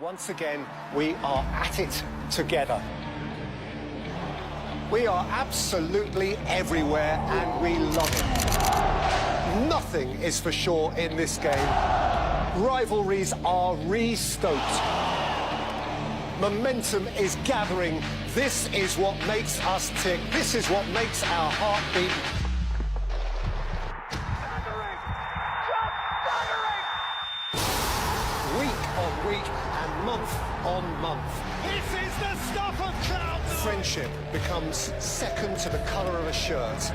Once again, we are at it together. We are absolutely everywhere and we love it. Nothing is for sure in this game. Rivalries are re-stoked. Momentum is gathering. This is what makes us tick. This is what makes our heart beat. Week on week and month on month. This is the stuff of clouds. Friendship becomes second to the colour of a shirt.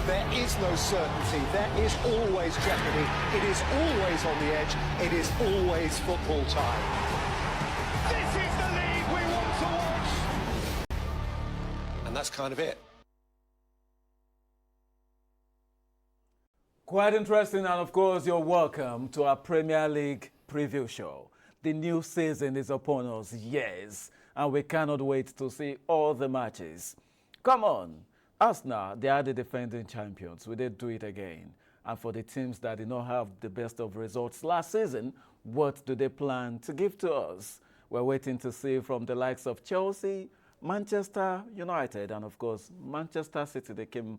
There is no certainty. There is always jeopardy. It is always on the edge. It is always football time. This is the league we want to watch. And that's kind of it. Quite interesting, and of course, you're welcome to our Premier League preview show. The new season is upon us, yes, and we cannot wait to see all the matches. Come on, Arsenal, they are the defending champions. We did do it again. And for the teams that did not have the best of results last season, what do they plan to give to us? We're waiting to see from the likes of Chelsea, Manchester United, and of course, Manchester City. They came,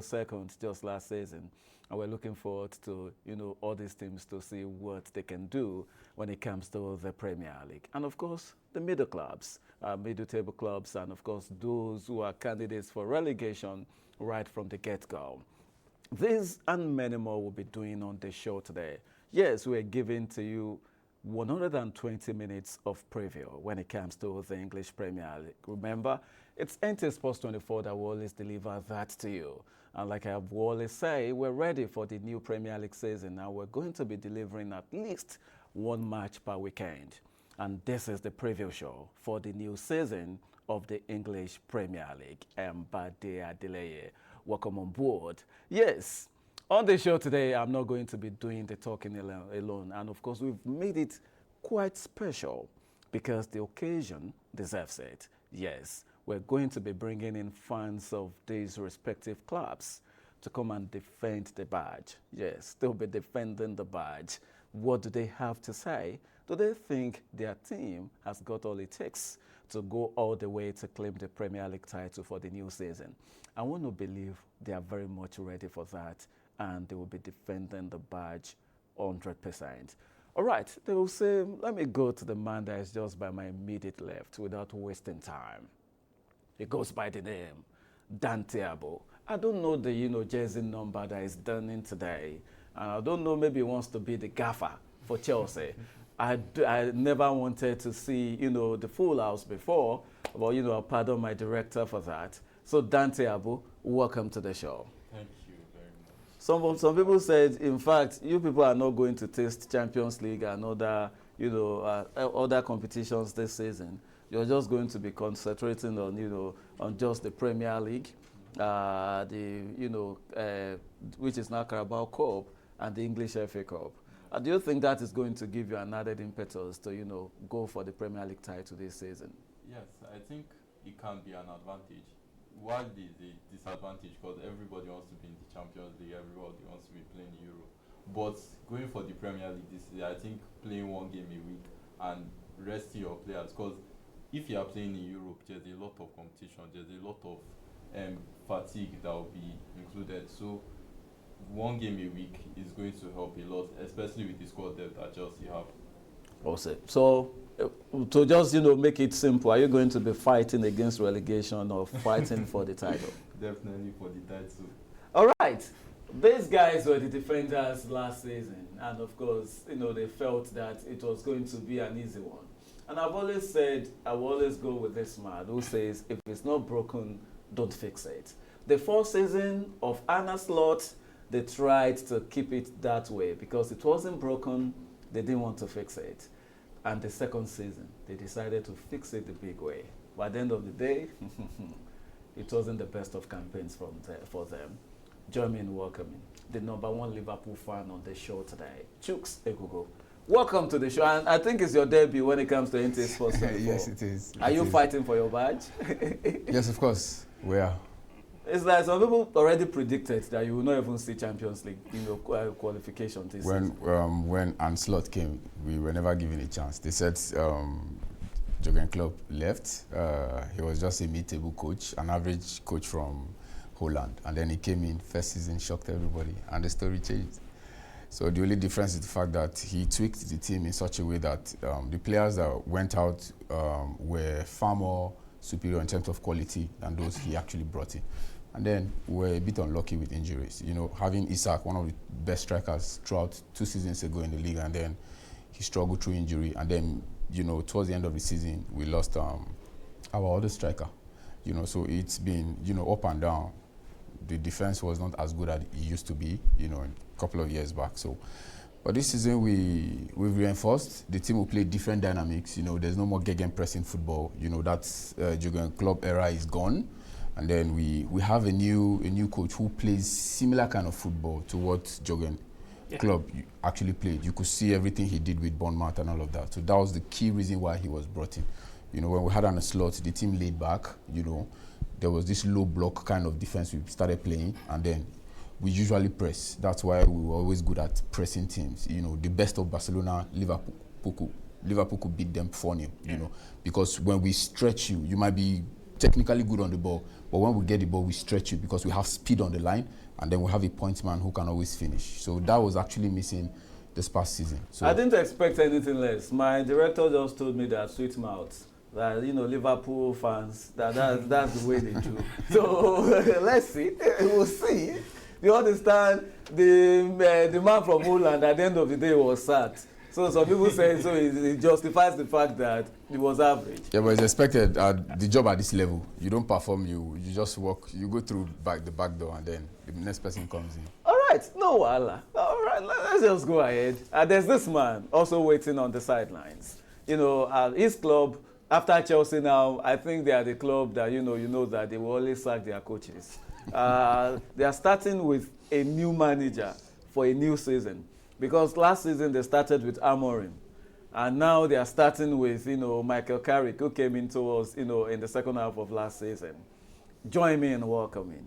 second just last season. And we're looking forward to, all these teams to see what they can do when it comes to the Premier League. And of course, the middle clubs, middle table clubs, and of course, those who are candidates for relegation right from the get-go. These and many more we'll be doing on the show today. Yes, we're giving to you 120 minutes of preview when it comes to the English Premier League. Remember, it's NT Sports 24 that will always deliver that to you. And like I always say, we're ready for the new Premier League season. Now we're going to be delivering at least one match per weekend. And this is the preview show for the new season of the English Premier League. Mbade Adeleye, welcome on board. Yes. On the show today, I'm not going to be doing the talking alone. And of course, we've made it quite special because the occasion deserves it. Yes, we're going to be bringing in fans of these respective clubs to come and defend the badge. Yes, they'll be defending the badge. What do they have to say? Do they think their team has got all it takes to go all the way to claim the Premier League title for the new season? I want to believe they are very much ready for that, and they will be defending the badge 100%. All right, they will say, let me go to the man that is just by my immediate left without wasting time. He goes by the name Dante Abo. I don't know the jersey number that is done in today. And I don't know, maybe he wants to be the gaffer for Chelsea. I never wanted to see, the full house before, but, pardon my director for that. So Dante Abo, welcome to the show. Thank you very much. Some people said, in fact, you people are not going to taste Champions League and other, other competitions this season. You're just going to be concentrating on, on just the Premier League, which is now Carabao Cup, and the English FA Cup. Do you think that is going to give you an added impetus to, go for the Premier League title this season? Yes, I think it can be an advantage. While the disadvantage, because everybody wants to be in the Champions League, everybody wants to be playing in Europe. But going for the Premier League this year, I think playing one game a week and resting your players, because if you are playing in Europe, there's a lot of competition, there's a lot of fatigue that will be included. So one game a week is going to help a lot, especially with the squad depth that Chelsea have. Awesome. So to just make it simple, are you going to be fighting against relegation or fighting for the title? Definitely for the title. All right. These guys were the defenders last season, and of course, they felt that it was going to be an easy one. And I've always said, I will always go with this man who says, if it's not broken, don't fix it. The first season of Arne Slot, they tried to keep it that way because it wasn't broken, they didn't want to fix it. And the second season, they decided to fix it the big way. By the end of the day, it wasn't the best of campaigns for them. Join me in welcoming the #1 Liverpool fan on the show today, Chuks Ekugo. Welcome to the show, and I think it's your debut when it comes to NT Sports 24. Yes, it is. Are you fighting for your badge? Yes, of course, we are. It's like some people already predicted that you will not even see Champions League, qualification this season. When Ancelotti came, we were never given a chance. They said Jurgen Klopp left. He was just a mid-table coach, an average coach from Holland, and then he came in first season, shocked everybody, and the story changed. So the only difference is the fact that he tweaked the team in such a way that the players that went out were far more superior in terms of quality than those he actually brought in. And then we were a bit unlucky with injuries. You know, having Isak, one of the best strikers throughout 2 seasons ago in the league, and then he struggled through injury. And then, you know, towards the end of the season, we lost our other striker. You know, so it's been, you know, up and down. The defense was not as good as it used to be, you know, a couple of years back. So, but this season we've reinforced. The team will play different dynamics. You know, there's no more gegenpressing football. You know, that's Jurgen Klopp era is gone. And then we have a new coach who plays similar kind of football to what Jurgen Klopp actually played. You could see everything he did with Bournemouth and all of that. So that was the key reason why he was brought in. You know, when we had on a slot, the team laid back. You know, there was this low block kind of defense we started playing, and then we usually press. That's why we were always good at pressing teams. You know, the best of Barcelona, Liverpool could beat them 4-0. You know, because when we stretch you, you might be technically good on the ball, but when we get the ball, we stretch you because we have speed on the line, and then we have a point man who can always finish. So that was actually missing this past season. So I didn't expect anything less. My director just told me that sweet mouth, that, you know, Liverpool fans, that's the way they do. So let's see. We'll see. You understand? The man from Holland at the end of the day was sad. So some people say so it justifies the fact that it was average. Yeah, but it's expected the job at this level. You don't perform, you just walk, you go through the back door, and then the next person comes in. All right, no wahala. All right, let's just go ahead. There's this man also waiting on the sidelines. You know, his club, after Chelsea now, I think they are the club that, you know that they will always sack their coaches. They are starting with a new manager for a new season. Because last season they started with Amorim, and now they are starting with, you know, Michael Carrick, who came in towards, you know, in the second half of last season. Join me in welcoming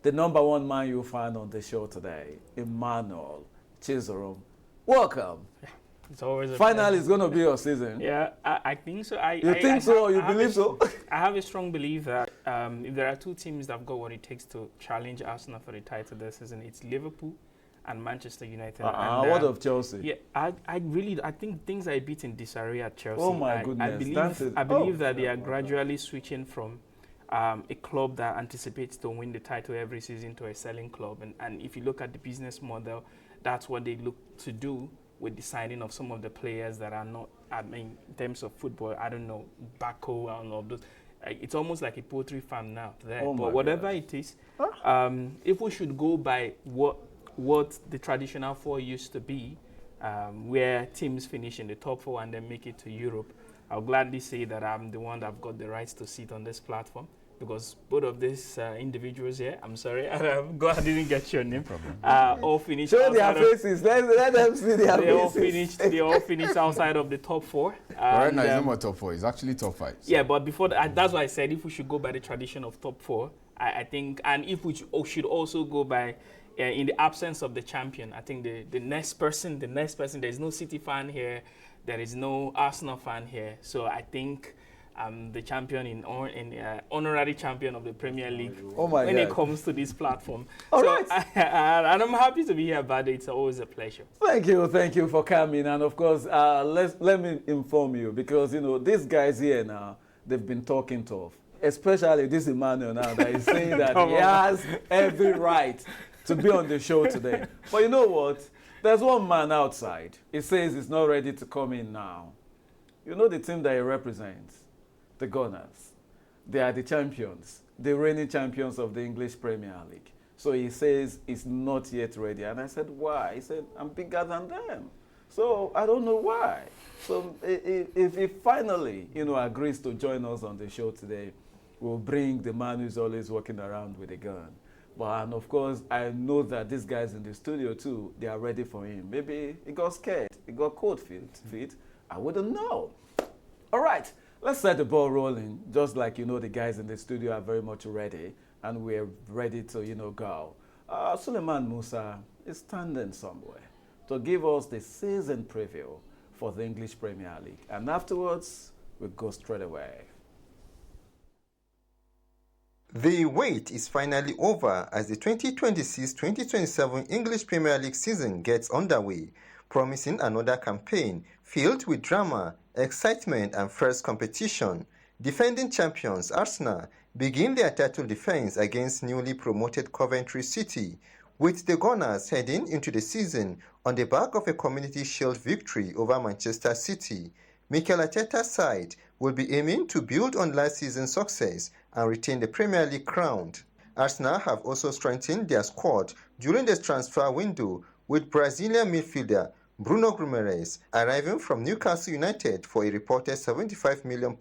the #1 Man U fan on the show today, Emmanuel Chizorom. Welcome. It's always a Finally, pleasure. it's going to be your season. Yeah, I think so. You think so, or you believe so? I have a strong belief that if there are 2 teams that have got what it takes to challenge Arsenal for the title this season, it's Liverpool and Manchester United. What of Chelsea? Yeah, I think things are a bit in disarray at Chelsea. Oh my goodness. I believe that they are gradually switching from a club that anticipates to win the title every season to a selling club. And if you look at the business model, that's what they look to do with the signing of some of the players that are not, I mean, in terms of football, I don't know, Baco and all those. It's almost like a poultry farm now there. But whatever it is, if we should go by what the traditional 4 used to be, where teams finish in the top 4 and then make it to Europe, I'll gladly say that I'm the one that got the rights to sit on this platform, because both of these individuals here, I'm sorry, I didn't get your name, all finished. Show their faces. Let them see their faces. They all finished outside of the top 4. Right now, it's no more top 4. It's actually top 5. So. Yeah, but before that, that's why I said if we should go by the tradition of top 4, I think, and if we should also go by, in the absence of the champion, I think the next person, there's no City fan here, there is no Arsenal fan here. So I think the champion honorary champion of the Premier League when it comes to this platform. All right. And I'm happy to be here, but it's always a pleasure. Thank you for coming. And of course, let me inform you, because, you know, these guys here now, they've been talking tough. Especially this Emmanuel now that is saying that he has every right to be on the show today. But you know what? There's one man outside. He says he's not ready to come in now. You know the team that he represents? The Gunners. They are the champions, the reigning champions of the English Premier League. So he says he's not yet ready. And I said, why? He said, I'm bigger than them. So I don't know why. So if he finally, you know, agrees to join us on the show today, we'll bring the man who's always walking around with a gun. But, and of course, I know that these guys in the studio too, they are ready for him. Maybe he got scared, he got cold feet. I wouldn't know. All right, let's set the ball rolling. Just like, you know, the guys in the studio are very much ready and we're ready to, go. Suleiman Musa is standing somewhere to give us the season preview for the English Premier League. And afterwards, we'll go straight away. The wait is finally over as the 2026-2027 English Premier League season gets underway, promising another campaign filled with drama, excitement and fierce competition. Defending champions Arsenal begin their title defense against newly promoted Coventry City, with the Gunners heading into the season on the back of a Community Shield victory over Manchester City. Mikel Arteta's side will be aiming to build on last season's success and retain the Premier League crown. Arsenal have also strengthened their squad during the transfer window, with Brazilian midfielder Bruno Guimaraes arriving from Newcastle United for a reported £75 million.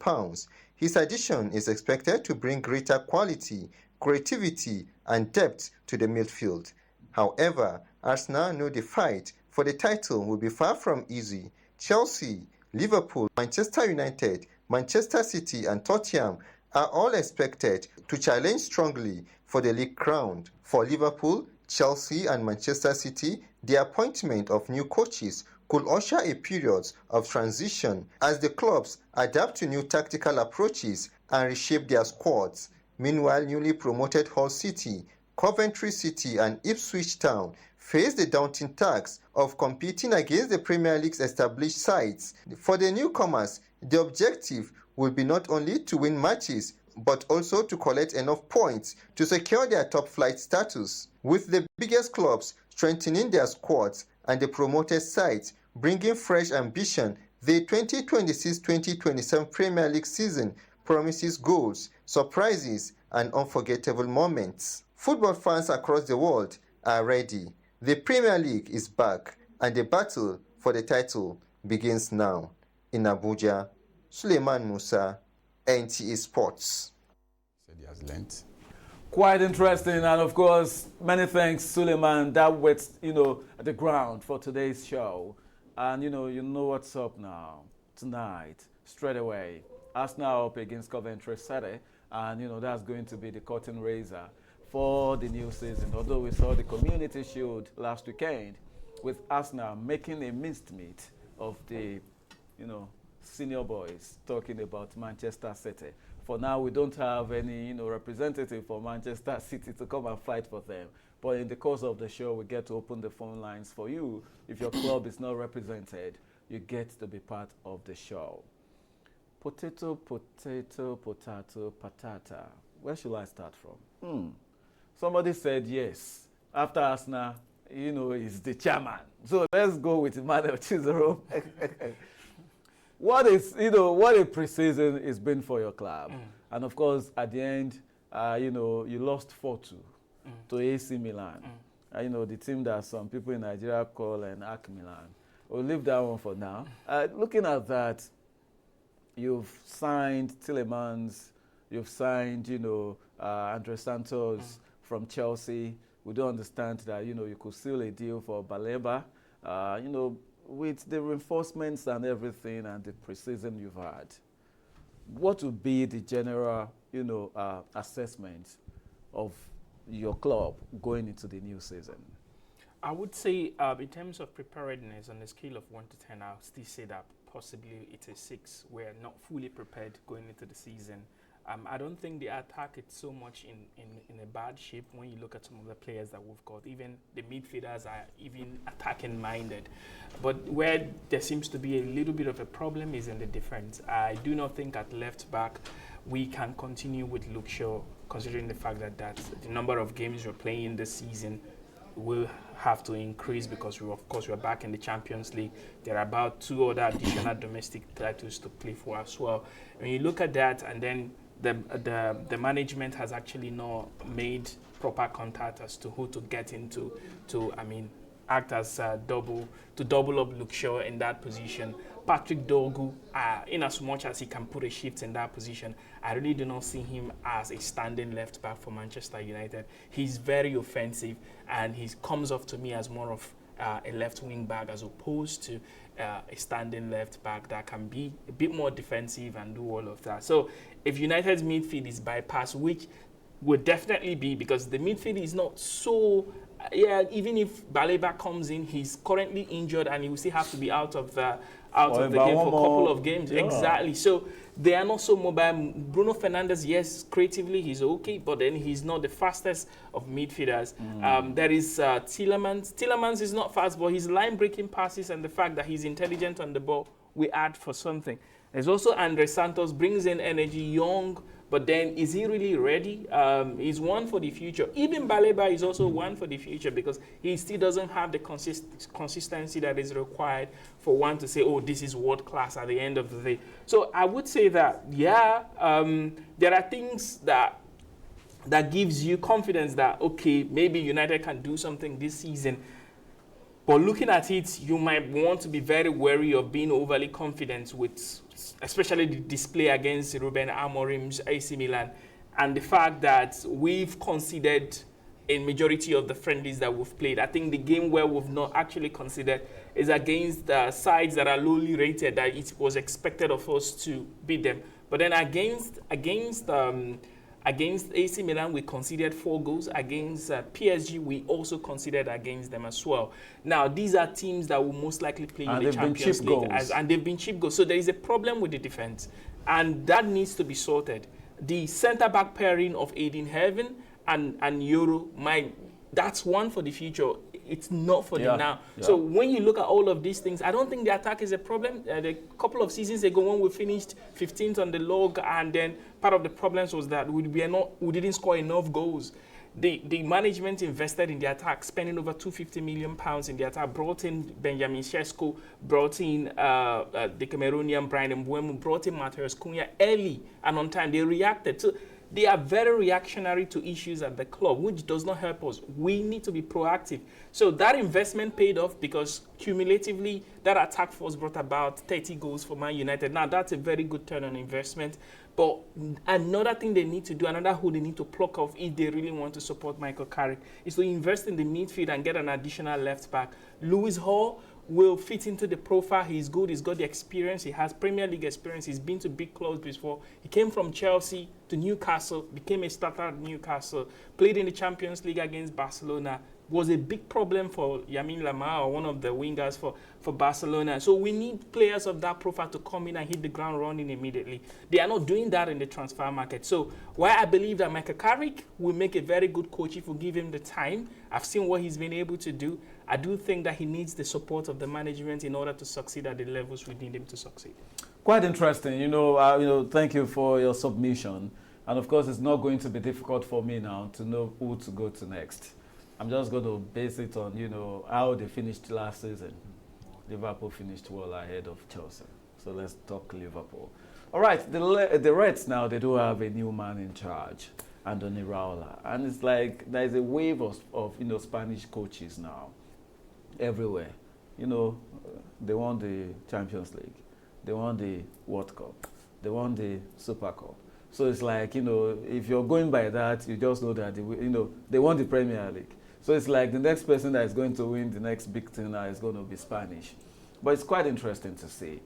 His addition is expected to bring greater quality, creativity and depth to the midfield. However, Arsenal know the fight for the title will be far from easy. Chelsea, Liverpool, Manchester United, Manchester City and Tottenham are all expected to challenge strongly for the league crown. For Liverpool, Chelsea and Manchester City, the appointment of new coaches could usher a period of transition as the clubs adapt to new tactical approaches and reshape their squads. Meanwhile, newly promoted Hull City, Coventry City and Ipswich Town face the daunting task of competing against the Premier League's established sides. For the newcomers, the objective will be not only to win matches but also to collect enough points to secure their top-flight status. With the biggest clubs strengthening their squads and the promoted sides bringing fresh ambition, the 2026-2027 Premier League season promises goals, surprises and unforgettable moments. Football fans across the world are ready. The Premier League is back and the battle for the title begins now. In Abuja, Suleiman Musa, NTA Sports. Said he has learnt. Quite interesting, and of course, many thanks, Suleiman. That was, at the ground for today's show. And you know what's up now. Tonight, straight away, Arsenal up against Coventry City, and that's going to be the curtain raiser for the new season. Although we saw the Community Shield last weekend, with Arsenal making a minced meat of the, senior boys talking about Manchester City. For now, we don't have any, representative for Manchester City to come and fight for them. But in the course of the show, we get to open the phone lines for you. If your club is not represented, you get to be part of the show. Potato, potato, potato, patata. Where should I start from? Somebody said yes. After Arsenal, he's the chairman. So let's go with Emmanuel Chizorom. What a preseason it's been for your club. And of course, at the end, you lost 4-2 to AC Milan. The team that some people in Nigeria call an AC Milan. We'll leave that one for now. Looking at that, you've signed Tielemans, you've signed, Andre Santos from Chelsea. We do understand that, you could seal a deal for Baleba. With the reinforcements and everything and the preseason you've had, what would be the general, assessment of your club going into the new season? I would say in terms of preparedness on a scale of 1 to 10, I'll still say that possibly it's a 6. We're not fully prepared going into the season. I don't think the attack is so much in a bad shape when you look at some of the players that we've got. Even the midfielders are even attacking minded. But where there seems to be a little bit of a problem is in the defense. I do not think at left back we can continue with Luke Shaw, considering the fact that the number of games we're playing this season will have to increase because we're back in the Champions League. There are about 2 other additional domestic titles to play for as well. When you look at that, and then the management has actually not made proper contact as to who to get into to act as double up Luke Shaw in that position. Patrick Dorgu, in as much as he can put a shift in that position, I really do not see him as a standing left back for Manchester United. He's very offensive and he comes off to me as more of a left wing back as opposed to a standing left back that can be a bit more defensive and do all of that. So if United's midfield is bypassed, which will definitely be, because the midfield is not so. Yeah, even if Baleba comes in, he's currently injured and he will still have to be out of the game for a couple of games. Yeah. Exactly. So they are not so mobile. Bruno Fernandes, yes, creatively he's okay, but then he's not the fastest of midfielders. There is Tielemans. Tielemans is not fast, but his line-breaking passes and the fact that he's intelligent on the ball, we add for something. There's also Andre Santos, brings in energy, young, but then is he really ready? He's one for the future. Even Baleba is also one for the future, because he still doesn't have the consistency that is required for one to say, oh, this is world class at the end of the day. So I would say that, yeah, there are things that gives you confidence that, okay, maybe United can do something this season. But looking at it, you might want to be very wary of being overly confident with, especially the display against Ruben Amorim's AC Milan, and the fact that we've conceded a majority of the friendlies that we've played. I think the game where we've not actually considered is against the sides that are lowly rated, that it was expected of us to beat them. But then against AC Milan, we conceded 4 goals. Against PSG, we also conceded against them as well. Now, these are teams that will most likely play in the Champions League, and they've been cheap goals. So there is a problem with the defense, and that needs to be sorted. The centre-back pairing of Aiden Heaven and Euro, that's one for the future. It's not for the now. Yeah. So when you look at all of these things, I don't think the attack is a problem. A couple of seasons ago, when we finished 15th on the log, and then part of the problems was that we didn't score enough goals. The management invested in the attack, spending over £250 million in the attack, brought in Benjamin Sesko, brought in the Cameroonian Brian Mbeumo, brought in Matheus Cunha early and on time. They reacted. So they are very reactionary to issues at the club, which does not help us. We need to be proactive. So that investment paid off, because cumulatively that attack force brought about 30 goals for Man United. Now that's a very good turn on investment. But another thing they need to do, another who they need to pluck off if they really want to support Michael Carrick, is to invest in the midfield and get an additional left back. Lewis Hall will fit into the profile. He's good. He's got the experience. He has Premier League experience. He's been to big clubs before. He came from Chelsea to Newcastle, became a starter at Newcastle, played in the Champions League against Barcelona. Was a big problem for Yamin Lamar, or one of the wingers for Barcelona. So we need players of that profile to come in and hit the ground running immediately. They are not doing that in the transfer market. So while I believe that Michael Carrick will make a very good coach if we give him the time, I've seen what he's been able to do. I do think that he needs the support of the management in order to succeed at the levels we need him to succeed. Quite interesting. Thank you for your submission. And of course, it's not going to be difficult for me now to know who to go to next. I'm just going to base it on, how they finished last season. Liverpool finished well ahead of Chelsea. So let's talk Liverpool. All right, the Reds now, they do have a new man in charge, Andoni Raiola. And it's like there's a wave of Spanish coaches now everywhere. They won the Champions League. They won the World Cup. They won the Super Cup. So it's like, if you're going by that, you just know that, they won the Premier League. So it's like the next person that is going to win the next big thing now is going to be Spanish. But it's quite interesting to see.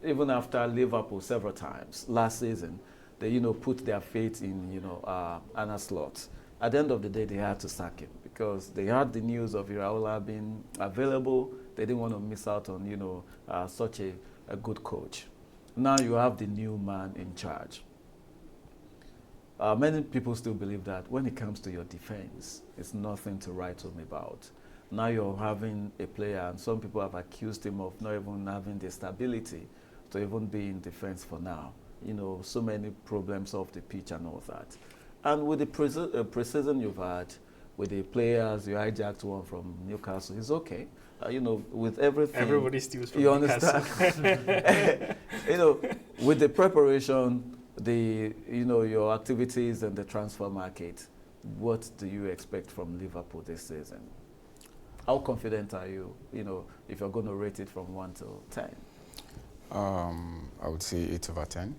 Even after Liverpool several times last season, they put their faith in Arne Slot. At the end of the day, they had to sack him because they had the news of Raiola being available. They didn't want to miss out on such a good coach. Now you have the new man in charge. Many people still believe that when it comes to your defense, it's nothing to write home about. Now you're having a player, and some people have accused him of not even having the stability to even be in defense for now. So many problems off the pitch and all that. And with the precision you've had, with the players, you hijacked one from Newcastle, it's okay. With everything. Everybody steals from Newcastle. Understand? With the preparation, your activities and the transfer market, what do you expect from Liverpool this season? How confident are you, if you're going to rate it from 1 to 10? I would say 8 over 10.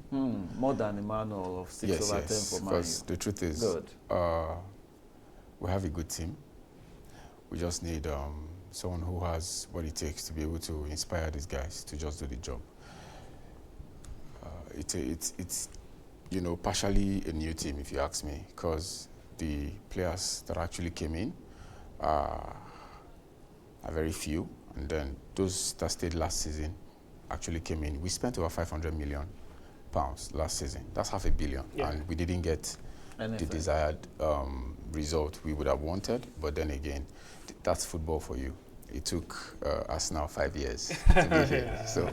More than Emmanuel of 6 over 10 for Man U. Because the truth is, we have a good team. We just need someone who has what it takes to be able to inspire these guys to just do the job. It's partially a new team, if you ask me, because the players that actually came in are very few, and then those that stayed last season actually came in. We spent over 500 million pounds last season. That's $500 million, and we didn't get the desired result we would have wanted. But then again, that's football for you. It took us now 5 years to be here. So.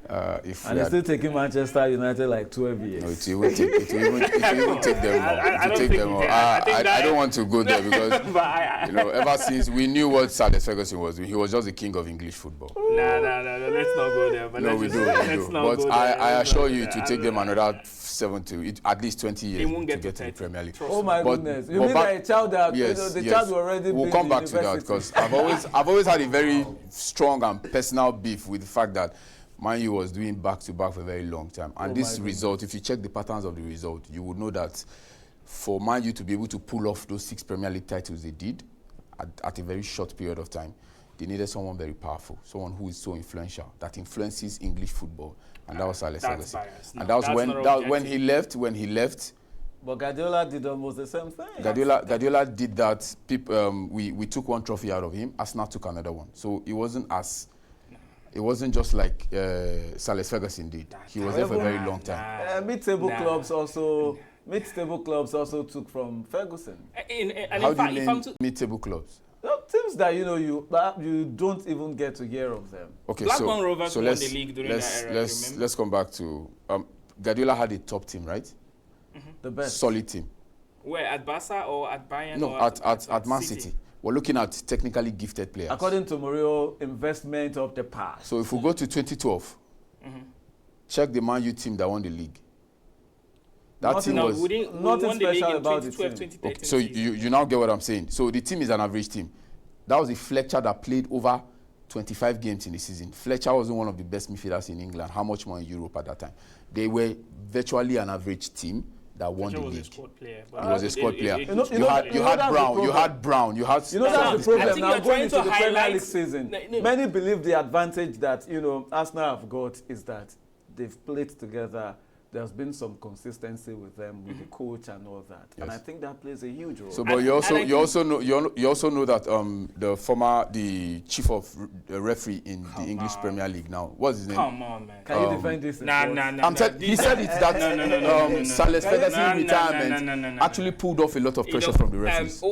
And it's still taking Manchester United like 12 years. No, it will even take them more. I don't want to go there because ever since we knew what Sir Alex Ferguson was doing, he was just the king of English football. No, let's not go there. But no, we do. But I assure you, it will take them another 7 to at least 20 years to get to the Premier League. Oh my goodness! You mean like a child that the child will already? We'll come back to that because I've always had a very strong and personal beef with the fact that Man U was doing back-to-back for a very long time. And this result, if you check the patterns of the result, you would know that for Man U to be able to pull off those 6 Premier League titles they did at a very short period of time, they needed someone very powerful, someone who is so influential, that influences English football. And that was Sir Alex Ferguson. And that was when he left. But Guardiola did almost the same thing. Guardiola did that. We took one trophy out of him. Arsenal took another one. So it wasn't just like Sir Alex Ferguson did. He was there for a very long time. Mid-table clubs also took from Ferguson. How do you name mid-table clubs? Teams that you don't even get to hear of them. Okay, Blackburn Rovers won the league during that era. Let's come back to Guardiola had a top team, right? The best solid team. Where, at Barca or at Bayern? No, or at Man City. We're looking at technically gifted players. According to Mourinho, investment of the past. So if we go to 2012, check the Man U team that won the league. That team was nothing special about the team. Okay, so you now get what I'm saying. So the team is an average team. That was a Fletcher that played over 25 games in the season. Fletcher wasn't one of the best midfielders in England. How much more in Europe at that time? They were virtually an average team that won the league. He was a squad player. You had Brown. That's the problem. Now going into the Premier League season, many believe the advantage that Arsenal have got is that they've played together. There's been some consistency with them, with the coach and all that, and I think that plays a huge role. So, but you also know that the chief of referee in the English Premier League now, what's his name? Come on, man. Can you defend this? He said it's that Sir Alex Ferguson retirement actually pulled off a lot of pressure from the referees.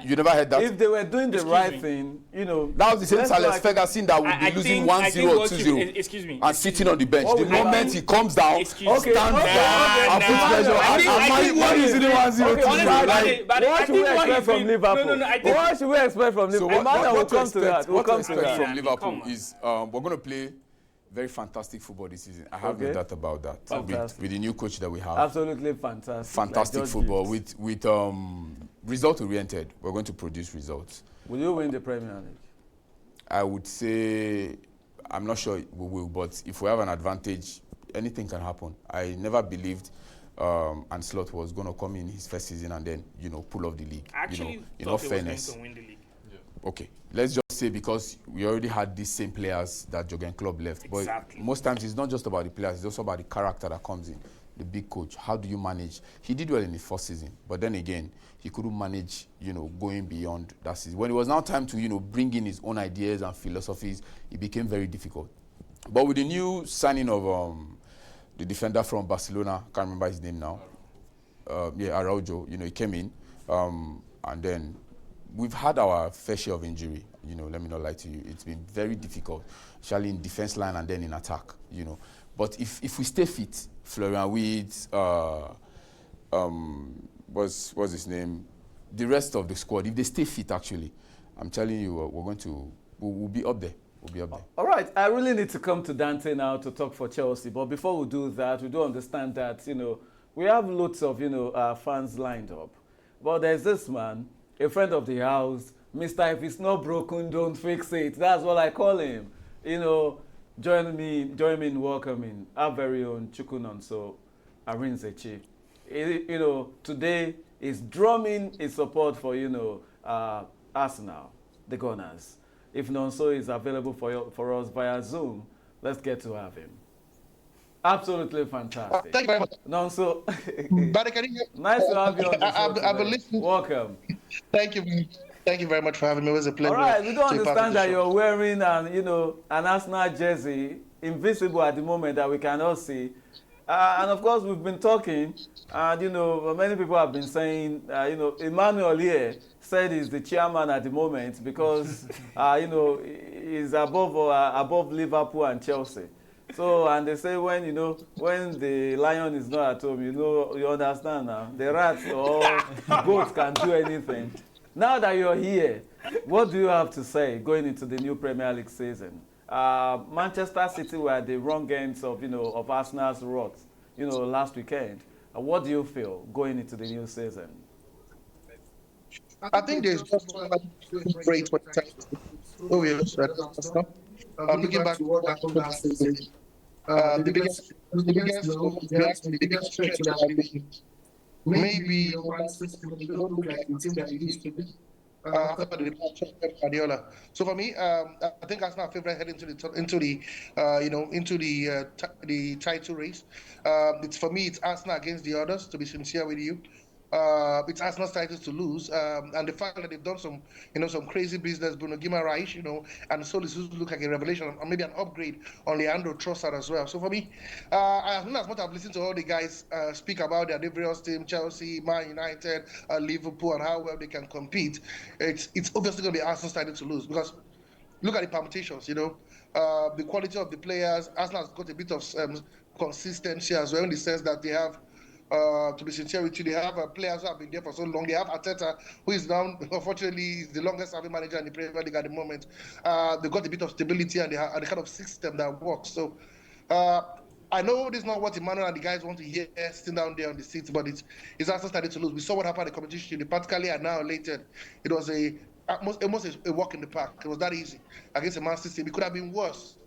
You never heard that? If they were doing the right thing, that was the same Sir Alex Ferguson that would be losing 1-0 or 2-0 and sitting on the bench. The moment he comes down, stands down, and puts pressure. Why is it 1-0 2-0? What should we expect from Liverpool? What should we expect from Liverpool? What to expect from Liverpool is we're going to play very fantastic football this season. I have no doubt about that. With the new coach that we have. Absolutely fantastic. Fantastic football. With result-oriented, we're going to produce results. Will you win the Premier League? I would say, I'm not sure we will, but if we have an advantage, anything can happen. I never believed Ancelotti was going to come in his first season and then, pull off the league. Actually, in all fairness. Was going to win the league. Okay, let's just say because we already had these same players that Jurgen Klopp left. Exactly. But most times it's not just about the players, it's also about the character that comes in. The big coach, how do you manage? He did well in his first season, but then again, he couldn't manage, going beyond that season. When it was now time to, bring in his own ideas and philosophies, it became very difficult. But with the new signing of the defender from Barcelona, can't remember his name now, Araujo, he came in, and then we've had our fair share of injury. Let me not lie to you. It's been very difficult, especially in defense line and then in attack. But if we stay fit, Florian Wirtz, what's his name? The rest of the squad, if they stay fit, actually, I'm telling you, we'll be up there. We'll be up there. All right, I really need to come to Dante now to talk for Chelsea. But before we do that, we do understand that, we have lots of, fans lined up. But there's this man, a friend of the house, Mr. If it's not broken, don't fix it. That's what I call him. Join me in welcoming our very own Chukwunonso Arinzechi. Today is drumming his support for, Arsenal, the Gunners. If Nonso is available for us via Zoom, let's get to have him. Absolutely fantastic. Thank you very much. No, so But can you, nice to have you on the show I've been today. listening. Welcome. Thank you. Thank you very much for having me. It was a pleasure. All right, we don't to be part of understand the that show. you're wearing an Arsenal jersey, invisible at the moment that we cannot see. And of course, we've been talking, and many people have been saying, Emmanuel here said he's the chairman at the moment because, he's above Liverpool and Chelsea. So, and they say when the lion is not at home, you understand now. The rats or goats can do anything. Now that you're here, what do you have to say going into the new Premier League season? Manchester City were at the wrong ends of Arsenal's rot, last weekend. What do you feel going into the new season? I think there's just one great for the time. Oh, yes, Arsenal. Looking back to what happened last season, the biggest, if you ask me, the biggest threat to that being maybe Manchester City don't look like the team that it used to be. After the departure of Pep Guardiola. So for me, I think Arsenal are favourite heading into the title race. It's for me, it's Arsenal against the others. To be sincere with you, it's Arsenal's titles to lose, and the fact that they've done some crazy business, Bruno Guimaraes, and Solis look like a revelation, or maybe an upgrade on Leandro Trossard as well. So for me, as much as I've listened to all the guys speak about their various teams, Chelsea, Man United, Liverpool, and how well they can compete, it's obviously going to be Arsenal's title to lose because look at the permutations, the quality of the players. Arsenal has got a bit of consistency as well in the sense that they have. To be sincere with you, they have players who have been there for so long. They have Arteta, who is now, unfortunately, the longest-serving manager in the Premier League at the moment. They've got a bit of stability and they have the kind of system that works. So I know this is not what Emmanuel and the guys want to hear sitting down there on the seats, but it's Arsenal starting to lose. We saw what happened in the competition. They practically annihilated. It was almost a walk in the park. It was that easy against a Man City. It could have been worse.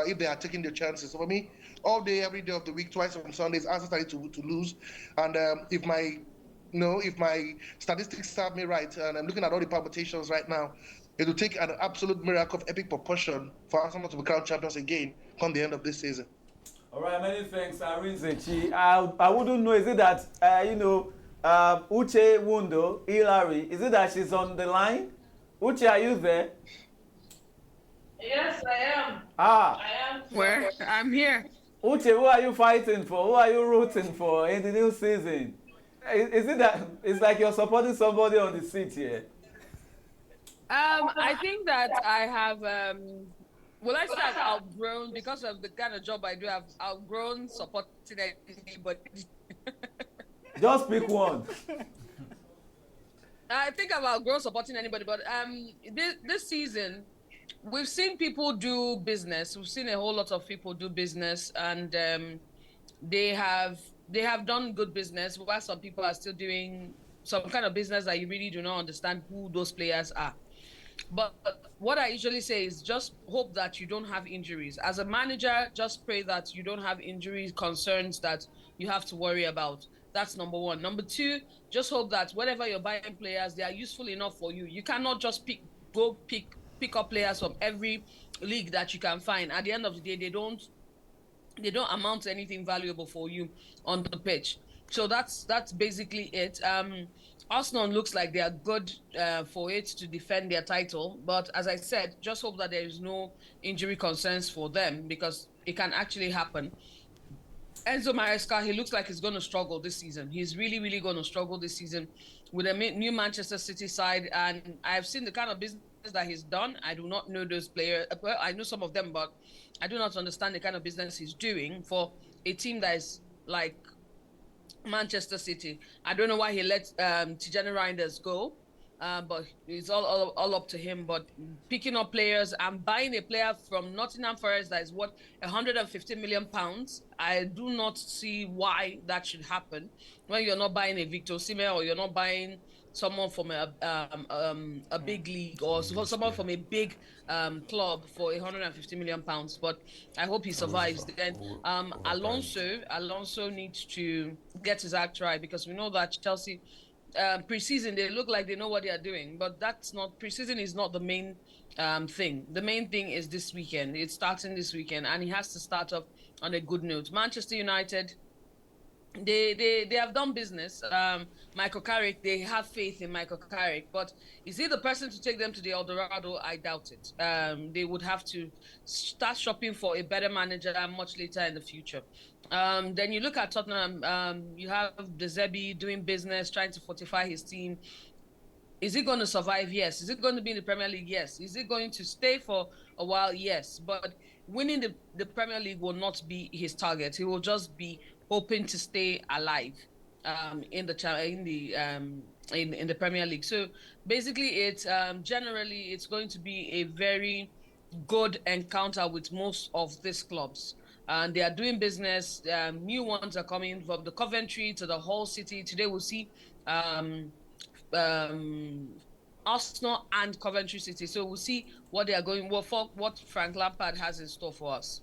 If they are taking their chances. So for me, all day, every day of the week, twice on Sundays, Arsenal started to lose. And if my statistics serve me right, and I'm looking at all the permutations right now, it will take an absolute miracle of epic proportion for Arsenal to be crowned champions again come the end of this season. All right, many thanks, Arinzechi. I wouldn't know, is it that, Uche Wundo, Hilary, is it that she's on the line? Uche, are you there? Yes, I am. I am. Where? I'm here. Uche, who are you fighting for? Who are you rooting for in the new season? Is it that it's like you're supporting somebody on the seat here? I think that I have. I say I've outgrown because of the kind of job I do. I've outgrown supporting anybody. Just pick one. I think I've outgrown supporting anybody, but this season. We've seen people do business. We've seen a whole lot of people do business, and they have done good business. While some people are still doing some kind of business that you really do not understand who those players are. But what I usually say is just hope that you don't have injuries. As a manager, just pray that you don't have injury concerns that you have to worry about. That's number one. Number two, just hope that whenever you're buying players, they are useful enough for you. You cannot just pick up players from every league that you can find. At the end of the day, they don't amount to anything valuable for you on the pitch. So that's basically it. Arsenal looks like they are good for it to defend their title, but as I said, just hope that there is no injury concerns for them because it can actually happen. Enzo Maresca, he looks like he's going to struggle this season. He's really, really going to struggle this season with a new Manchester City side, and I've seen the kind of business that he's done. I do not know those players. Well, I know some of them, but I do not understand the kind of business he's doing for a team that is like Manchester City. I don't know why he let Tijani Reinders go, but it's all up to him. But picking up players and buying a player from Nottingham Forest that is worth 150 million pounds, I do not see why that should happen when you're not buying a Victor Osimhen or you're not buying someone from a big league or someone from a big club for 150 million pounds. But I hope he survives. Then Alonso needs to get his act right because we know that Chelsea preseason, they look like they know what they are doing, but that's not, preseason is not the main thing. The main thing is this weekend. It's starting this weekend, and he has to start off on a good note. Manchester United, they have done business. Michael Carrick, they have faith in Michael Carrick, but is he the person to take them to the Eldorado? I doubt it. They would have to start shopping for a better manager much later in the future. Then you look at Tottenham. You have De Zerbi doing business, trying to fortify his team. Is he going to survive? Yes. Is it going to be in the Premier League? Yes. Is it going to stay for a while? Yes. But winning the Premier League will not be his target. He will just be hoping to stay alive in the Premier League. So basically, it's generally it's going to be a very good encounter with most of these clubs. And they are doing business. New ones are coming from the Coventry to the whole city. Today we'll see Arsenal and Coventry City. So we'll see what they are going for, what Frank Lampard has in store for us.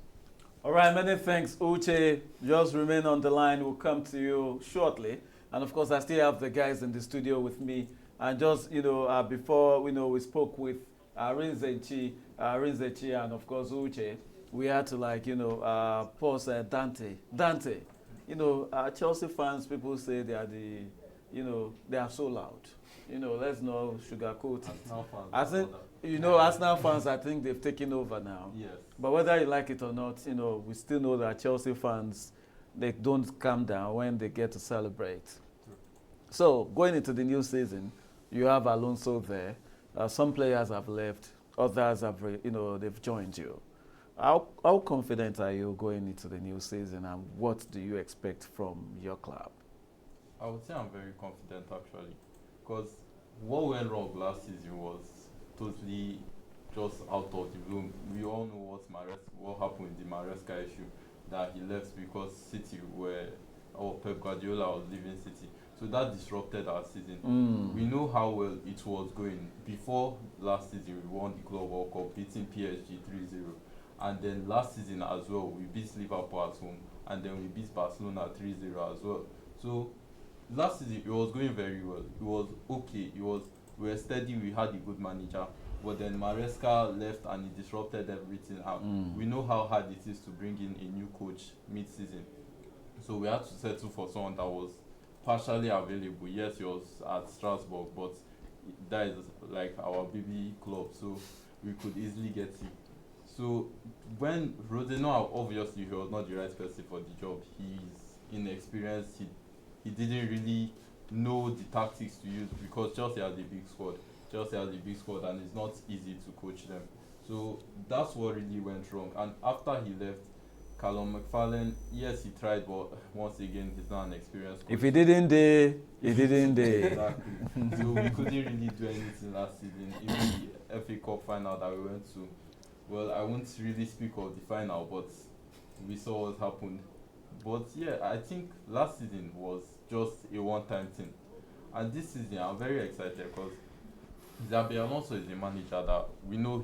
All right, many thanks, Uche. Just remain on the line. We'll come to you shortly. And of course, I still have the guys in the studio with me. And just, before, we spoke with Rinzechi, and of course, Uche. We had to, pause Dante. Dante, Chelsea fans, people say they are they are so loud. Let's not sugarcoat it. I think, Arsenal fans, I think they've taken over now. Yes. But whether you like it or not, we still know that Chelsea fans, they don't calm down when they get to celebrate. True. So, going into the new season, you have Alonso there. Some players have left. Others have, they've joined you. How confident are you going into the new season, and what do you expect from your club? I would say I'm very confident actually, because what went wrong last season was totally just out of the room. We all know what happened with the Maresca issue, that he left because City Pep Guardiola was leaving City. So that disrupted our season. We know how well it was going. Before last season, we won the Club World Cup, beating PSG 3-0. And then last season as well, we beat Liverpool at home, and then we beat Barcelona 3-0 as well. So last season, it was going very well. It was okay. We were steady. We had a good manager. But then Maresca left and he disrupted everything. We know how hard it is to bring in a new coach mid-season. So we had to settle for someone that was partially available. Yes, he was at Strasbourg, but that is like our baby club. So we could easily get him. So when Rodeno, obviously he was not the right person for the job. He's inexperienced. He didn't really know the tactics to use, because Chelsea has a big squad. And it's not easy to coach them. So that's what really went wrong. And after he left, Callum McFarlane, yes, he tried, but once again, he's not an experienced coach. If he didn't he didn't Exactly. So we couldn't really do anything last season. Even the FA Cup final that we went to, well, I won't really speak of the final, but we saw what happened. But yeah, I think last season was just a one-time thing. And this season, I'm very excited because Xabi Alonso is a manager that we know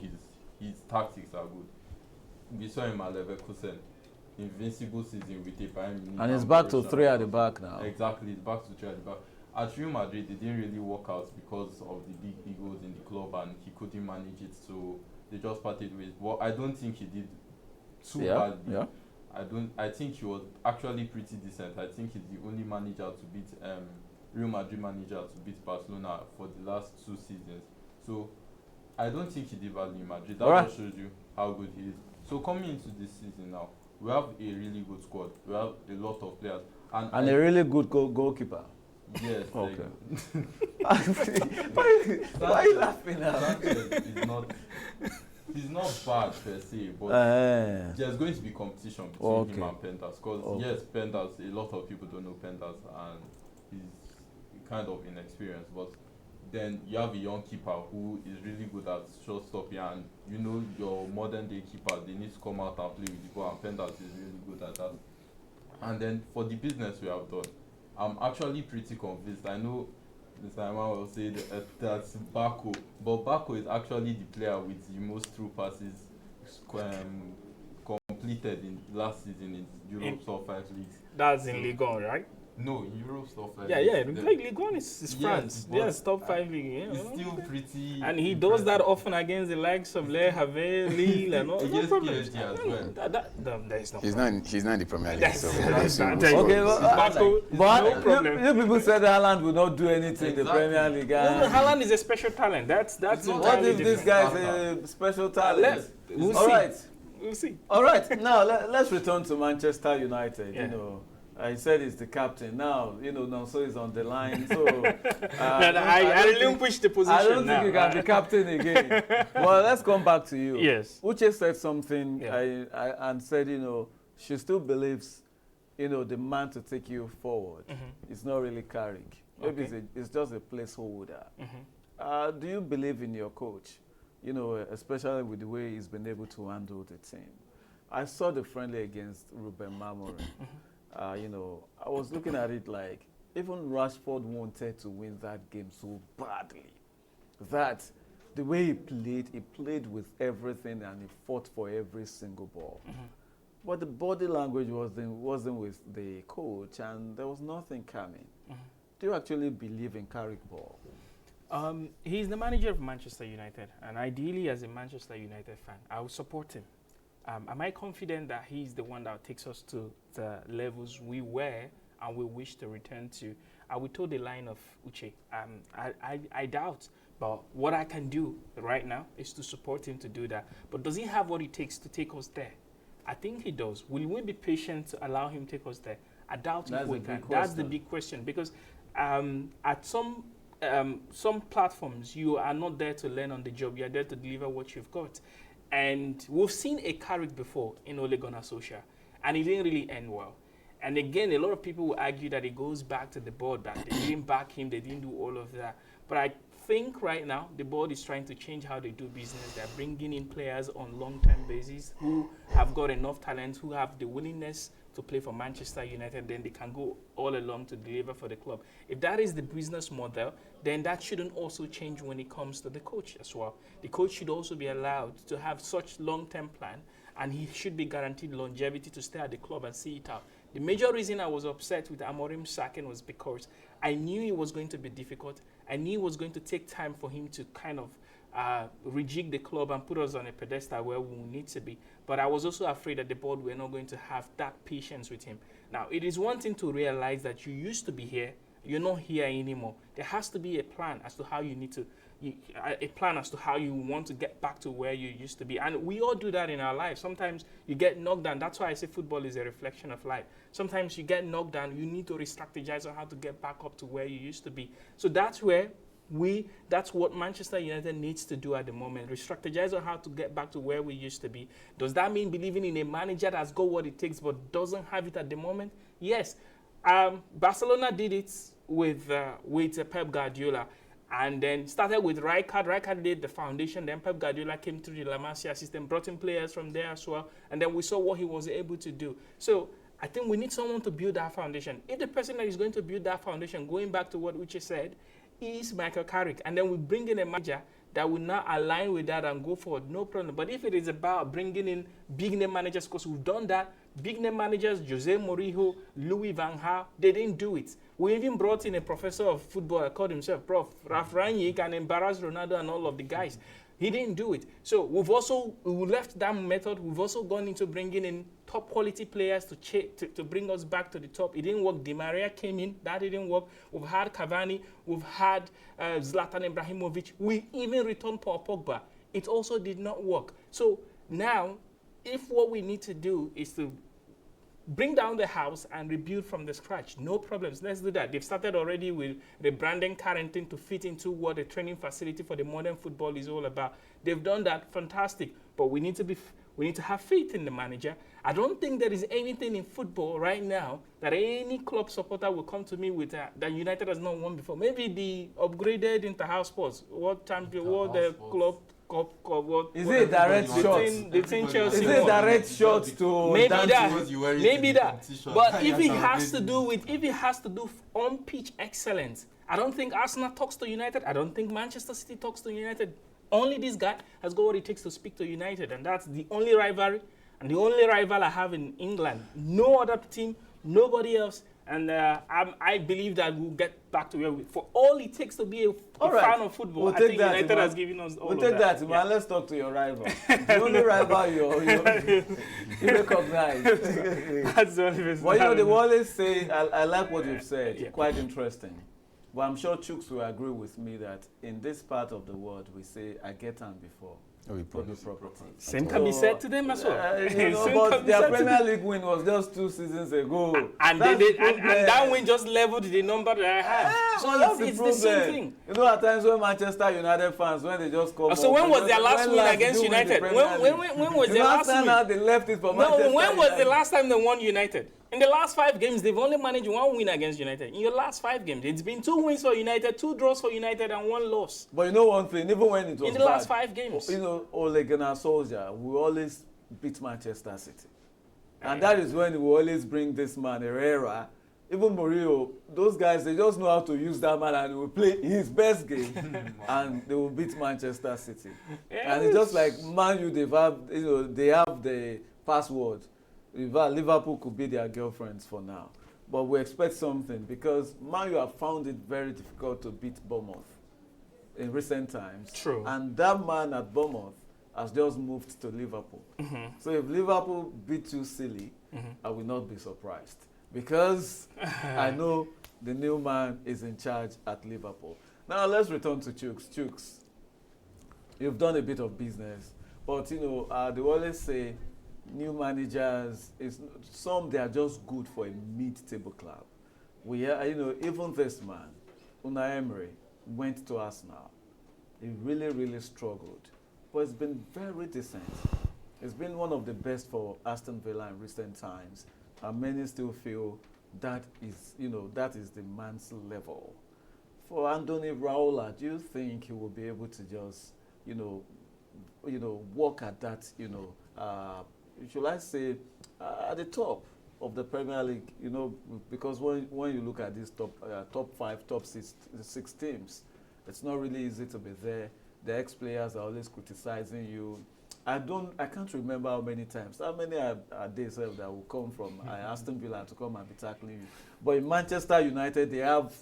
his tactics are good. We saw him at Leverkusen, invincible season with a Bayern Munich. And he's back to 3 at the back now. Exactly, he's back to 3 at the back. At Real Madrid, it didn't really work out because of the big egos in the club, and he couldn't manage it, so they just parted ways. But I don't think he did too badly. Yeah. I think he was actually pretty decent. I think he's the only manager to beat Real Madrid manager to beat Barcelona for the last 2 seasons. So I don't think he did badly in Madrid. That just shows you how good he is. So coming into this season now, we have a really good squad. We have a lot of players. And a really good goalkeeper. Yes. Okay. Why are you laughing now? He's not bad per se, but there's going to be competition between him and Pendas. Because yes, Pendas, a lot of people don't know Pendas, and he's kind of inexperienced. But then you have a young keeper who is really good at short stopping, and your modern day keeper, they need to come out and play with the ball, and Pendas is really good at that. And then for the business we have done, I'm actually pretty convinced. I know Mr. Iman will say that's Bako, but Bako is actually the player with the most through passes completed in last season in Europe's top 5 leagues. That's in Ligue 1, right? No, in Europe stuff like Yeah, this, yeah. League One is Yeah, France. but Yes, top 5 league. Yeah, it's still pretty. and he does that often against the likes of Le Havre, Lille, and all. No Against problem. PSG as well. There is no He's problem. not in the Premier League. That's- So that's- so- that's- Okay, well, but no problem. you people said Haaland will not do anything in the Exactly. Premier League. No, and Haaland is a special talent. That's not what entirely if this different. guy is a special talent? We'll All see. right. We'll see. All right, now let's return to Manchester United. Yeah. You know, I said he's the captain. Now, you know, Nonso is on the line. So I relinquished the position. I don't now. think you can be captain again. Well, let's come back to you. Yes. Uche said something Yeah. and said, you know, she still believes, you know, the man to take you forward is not really Carrick. Maybe Okay. it's just a placeholder. Mhm. Do you believe in your coach? You know, especially with the way he's been able to handle the team. I saw the friendly against Ruben Amorim. You know, I was looking at it like even Rashford wanted to win that game so badly that the way he played with everything and he fought for every single ball. But the body language wasn't with the coach and there was nothing coming. Do you actually believe in Carrick ball? He's the manager of Manchester United, and ideally, as a Manchester United fan, I will support him. Am I confident that he's the one that takes us to the levels we were and we wish to return to? I would toe the line of Uche. I doubt, but what I can do right now is to support him to do that. But does he have what it takes to take us there? I think he does. Will we be patient to allow him to take us there? I doubt if we can. That's the big question, because at some platforms, you are not there to learn on the job. You are there to deliver what you've got. And we've seen a Carrick before in Ole Gunnar Solskjaer, and it didn't really end well. And again, a lot of people will argue that it goes back to the board, that they didn't back him, they didn't do all of that. But I think right now, the board is trying to change how they do business. They're bringing in players on long-term basis who have got enough talent, who have the willingness to play for Manchester United, then they can go all along to deliver for the club. If that is the business model, then that shouldn't also change when it comes to the coach as well. The coach should also be allowed to have such long-term plan, and he should be guaranteed longevity to stay at the club and see it out. The major reason I was upset with Amorim sacking was because I knew it was going to be difficult. I knew it was going to take time for him to kind of rejig the club and put us on a pedestal where we need to be. But I was also afraid that the board were not going to have that patience with him. Now, it is one thing to realize that you used to be here, you're not here anymore. There has to be a plan as to how you need to, a plan as to how you want to get back to where you used to be. And we all do that in our lives. Sometimes you get knocked down. That's why I say football is a reflection of life. Sometimes you get knocked down. You need to re-strategize on how to get back up to where you used to be. So that's where that's what Manchester United needs to do at the moment. Re-strategize on how to get back to where we used to be. Does that mean believing in a manager that's got what it takes but doesn't have it at the moment? Yes. Barcelona did it with Pep Guardiola, and then started with Rijkaard. Rijkaard did the foundation. Then Pep Guardiola came through the La Masia system, brought in players from there as well, and then we saw what he was able to do. So I think we need someone to build that foundation. If the person that is going to build that foundation, going back to what Uche said, is Michael Carrick, and then we bring in a manager that will not align with that and go forward, no problem. But if it is about bringing in big name managers, because we've done that, big name managers, Jose Mourinho, Louis van Gaal, they didn't do it. We even brought in a professor of football, called himself Prof. Ralf Rangnick, and embarrassed Ronaldo and all of the guys. He didn't do it. So we left that method. We've also gone into bringing in top quality players to bring us back to the top. It didn't work. Di Maria came in. That didn't work. We've had Cavani. We've had Zlatan Ibrahimovic. We even returned Paul Pogba. It also did not work. So now, if what we need to do is to bring down the house and rebuild from the scratch, no problems. Let's do that. They've started already with rebranding Carrington to fit into what a training facility for the modern football is all about. They've done that, fantastic. But we need to have faith in the manager. I don't think there is anything in football right now that any club supporter will come to me with that United has not won before. Maybe the upgraded Inter-House Sports, World Champion, World Club. Is it a direct shot? Is it a direct shot to maybe that. But if it has to do on pitch excellence, I don't think Arsenal talks to United. I don't think Manchester City talks to United. Only this guy has got what it takes to speak to United, and that's the only rivalry and the only rival I have in England. No other team, nobody else And I believe that we'll get back to where for all it takes to be a fan of football. We'll I take think that, United man. has given us all We'll of take that, that. man. Let's talk to your rival. The only rival you recognize. That's the only reason. Well, you know, they will always say, I like what you've said, quite interesting. But I'm sure Chooks will agree with me that in this part of the world, we say, I get on before. Oh, we Property. Same can be said to them as well. You know, Same but can be their said to Premier them. League win was just 2 seasons ago. And, That's the and that problem. win just leveled the number that I had. So So that's it's the the same problem. thing. You know, at times when Manchester United fans, when they just come So up, when was because their last when win last against did they win the United? Premier League? When was You their last understand win? how they left it for Manchester No, when was the United? last time they won United? In the last 5 games, they've only managed 1 win against United. In your last 5 games, it's been 2 wins for United, 2 draws for United, and 1 loss. But you know one thing, even when it was In the bad, last 5 games. you know, Ole Gunnar Solskjaer will always beat Manchester City. And that is when he will always bring this man, Herrera, even Mourinho, those guys, they just know how to use that man and he will play his best game and they will beat Manchester City. Yes. And it's just like Man U, they have the password. Liverpool could be their girlfriends for now. But we expect something because Man U have found it very difficult to beat Bournemouth in recent times. True. And that man at Bournemouth has just moved to Liverpool. So if Liverpool beat you silly, I will not be surprised because I know the new man is in charge at Liverpool. Now let's return to Chooks. Chooks, you've done a bit of business, but you know they always say new managers some they are just good for a mid-table club. We are, you know, even this man, Unai Emery, went to Arsenal. He really struggled, but it's been very decent. It's been one of the best for Aston Villa in recent times, and many still feel that is, you know, that is the man's level. For Andoni Raiola, do you think he will be able to just, you know, work at that, you know, should I say, at the top of the Premier League, you know, because when you look at these top 5, top 6 teams, it's not really easy to be there. The ex-players are always criticizing you. I can't remember how many times. How many are days that will come from Aston Villa to come and be tackling you? But in Manchester United, they have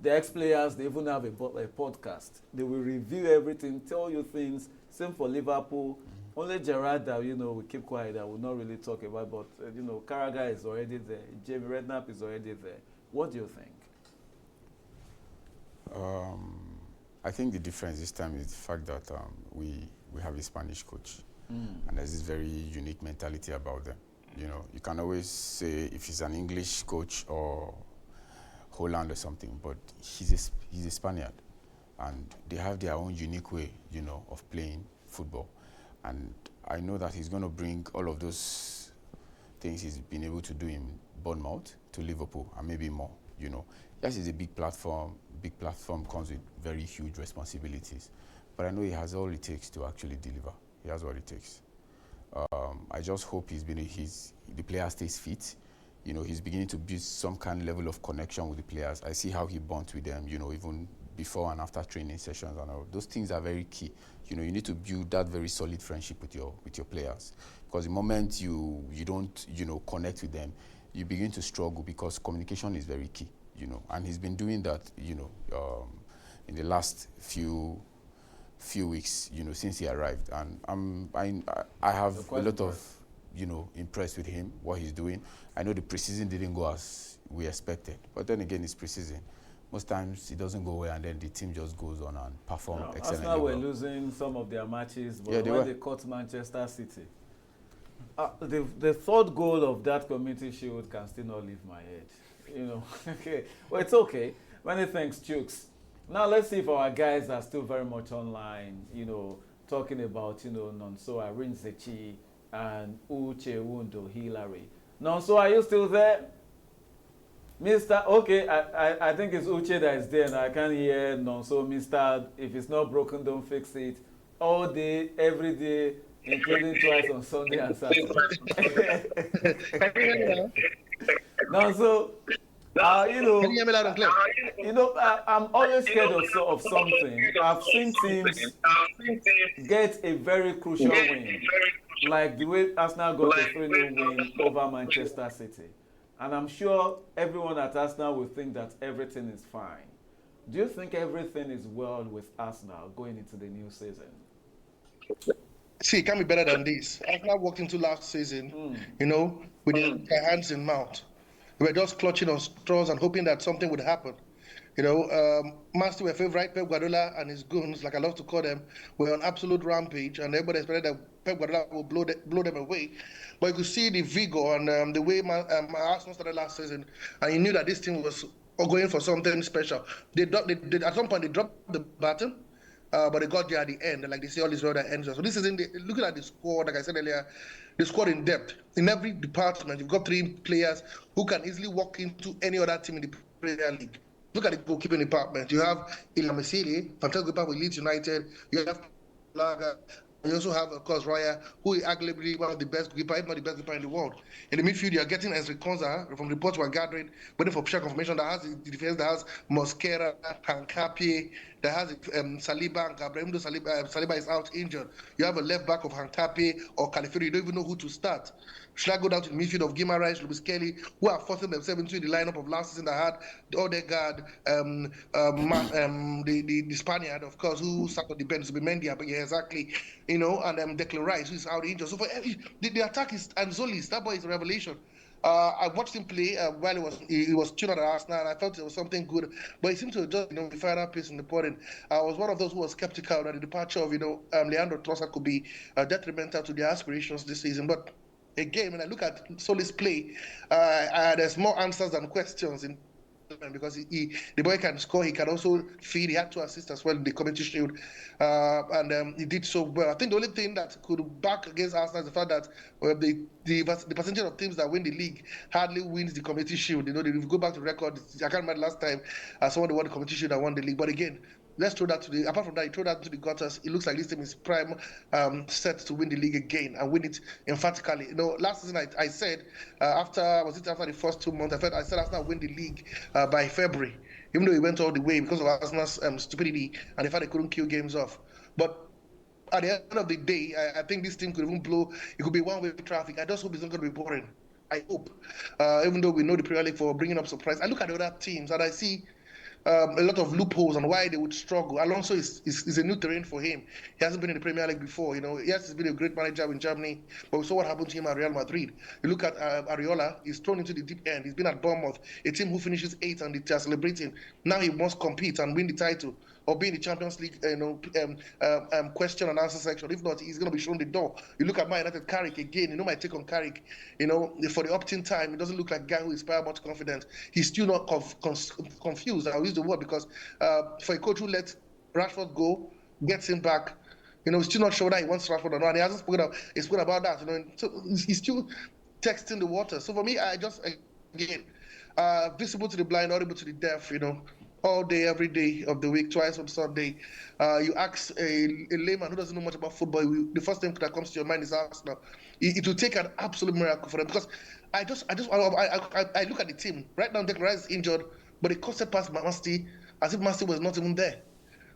the ex-players. They even have a podcast. They will review everything, tell you things. Same for Liverpool. Only Gerrard that, you know, we keep quiet, that will not really talk about. But you know, Carragher is already there. Jamie Redknapp is already there. What do you think? I think the difference this time is the fact that we have a Spanish coach, and there's this very unique mentality about them. You know, you can always say if he's an English coach or Holland or something, but he's a Spaniard, and they have their own unique way, you know, of playing football. And I know that he's going to bring all of those things he's been able to do in Bournemouth to Liverpool, and maybe more, you know. Yes, it's a big platform. Big platform comes with very huge responsibilities. But I know he has all it takes to actually deliver. He has what it takes. I just hope the player stays fit. You know, he's beginning to build some kind of level of connection with the players. I see how he bonds with them, you know, even before and after training sessions and all. Those things are very key. You know, you need to build that very solid friendship with your players. Because the moment you don't, you know, connect with them, you begin to struggle because communication is very key, you know. And he's been doing that, you know, in the last few weeks, you know, since he arrived. And I have a lot of, you know, impressed with him, what he's doing. I know the preseason didn't go as we expected, but then again, it's preseason. Most times it doesn't go well, and then the team just goes on and perform excellently. Arsenal were well. losing some of their matches, but Yeah, when they caught Manchester City, the third goal of that Community Shield can still not leave my head. You know, okay. Well, it's okay. Many thanks, Chooks. Now let's see if our guys are still very much online. You know, talking about, you know, Nonso Arinzechi and Uche Wundo Hillary. Nonso, are you still there? Mr. Okay, I think it's Uche that is there, and I can't hear Nonso. Mr. If it's not broken, don't fix it. All day, every day, including twice on Sunday and Saturday. Nonso, you know, Can you hear me loud and clear? you know, I'm always scared of something. I've seen teams get a very crucial win, like the way Arsenal got a 3-0 win over Manchester City. And I'm sure everyone at Arsenal will think that everything is fine. Do you think everything is well with Arsenal going into the new season? See, it can be better than this. Arsenal walked into last season, with their hands in mouth. We were just clutching on straws and hoping that something would happen. Man City were favourite. Pep Guardiola and his goons, like I love to call them, were on absolute rampage, and everybody expected that Pep Guardiola would blow them away. But you could see the vigor and the way Arsenal started last season, and you knew that this team was going for something special. They at some point they dropped the baton, but they got there at the end. Like they say, all this road that ends. So this isn't looking at the squad. Like I said earlier, the squad in depth in every department. You've got 3 players who can easily walk into any other team in the Premier League. Look at the goalkeeping department. You have Ilya Mesili, fantastic goalkeeper with Leeds United. You have Laga. You also have, of course, Raya, who is arguably one of the best goalkeepers, if not the best goalkeeper in the world. In the midfield, you are getting Ezri Konza, from reports we're gathering, waiting for official confirmation, that has the defense that has Mosquera, Hankapi, that has Saliba and Gabriel. Even though Saliba is out injured, you have a left back of Hankapi or Califeri. You don't even know who to start. Should I go down to the midfield of Guimaraes, Luis Kelly, who are forcing themselves into the lineup of last season that had Odegaard, the Spaniard, of course, who sat on the bench, Zubimendi, but yeah, exactly, and Declan Rice, who is out injured. So for the attack is Anzolis. That boy is a revelation. I watched him play while he was tuned at Arsenal, and I felt it was something good. But he seemed to just be final piece in the pudding. I was one of those who was skeptical that the departure of Leandro Trossard could be detrimental to their aspirations this season. But again, when I look at Solis' play, there's more answers than questions because the boy can score, he can also feed. He had 2 assists as well in the Community Shield, and he did so well. I think the only thing that could back against Arsenal is the fact that the percentage of teams that win the league hardly wins the Community Shield. If you go back to the record, I can't remember last time someone won the Community Shield and won the league. But again, let's throw that apart from that, you throw that to the gutters. It looks like this team is prime set to win the league again and win it emphatically. Last season I said after the first 2 months, I said Arsenal win the league by February, even though it went all the way because of Arsenal's stupidity and the fact they couldn't kill games off. But at the end of the day, I think this team could even blow. It could be one-way traffic. I just hope it's not going to be boring. I hope, even though we know the Premier League for bringing up surprise. I look at the other teams and I see a lot of loopholes on why they would struggle. Alonso is a new terrain for him. He hasn't been in the Premier League before. Yes, he's been a great manager in Germany, but we saw what happened to him at Real Madrid. You look at Areola, he's thrown into the deep end. He's been at Bournemouth, a team who finishes 8th and they are celebrating. Now he must compete and win the title or be in the Champions League question and answer section. If not, he's going to be shown the door. You look at Man United, Carrick again. My take on Carrick. For the opt-in time, it doesn't look like a guy who inspires much confidence. He's still not confused. I'll use the word because for a coach who lets Rashford go, gets him back, he's still not sure that he wants Rashford or not. And he hasn't spoken about that. So he's still texting the water. So for me, I just again visible to the blind, audible to the deaf. All day, every day of the week, twice on Sunday. You ask a layman who doesn't know much about football, the first thing that comes to your mind is Arsenal. It will take an absolute miracle for them because I look at the team right now. Declan Rice is injured, but they costed past Man City as if Man City was not even there.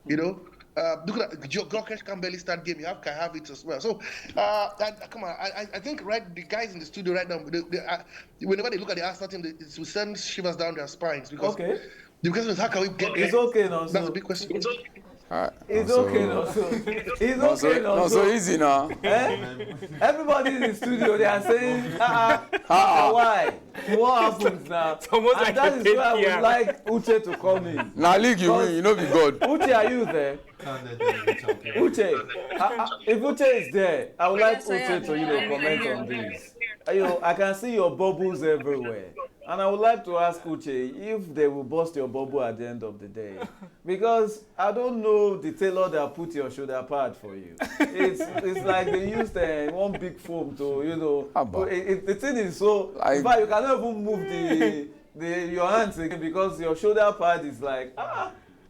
Look at Gyökeres can barely start game. You have Kai Havertz as well. So come on, I think the guys in the studio right now, whenever they look at the Arsenal team, it will send shivers down their spines because. Okay. The question is, how can we get It's okay now. That's a big question. It's okay now. It's okay now. Not so easy now. Everybody in the studio, they are saying, why? What happens now? And that is why I would like Uche to come in. Now, league you win, you know be God. Uche, are you there? Uche, if Uche is there, I would like Uche to comment on this. I can see your bubbles everywhere. And I would like to ask Uche if they will bust your bubble at the end of the day. Because I don't know the tailor that put your shoulder pad for you. It's like they used one big foam to, the thing is so, in fact, you cannot even move your hands again because your shoulder pad is like,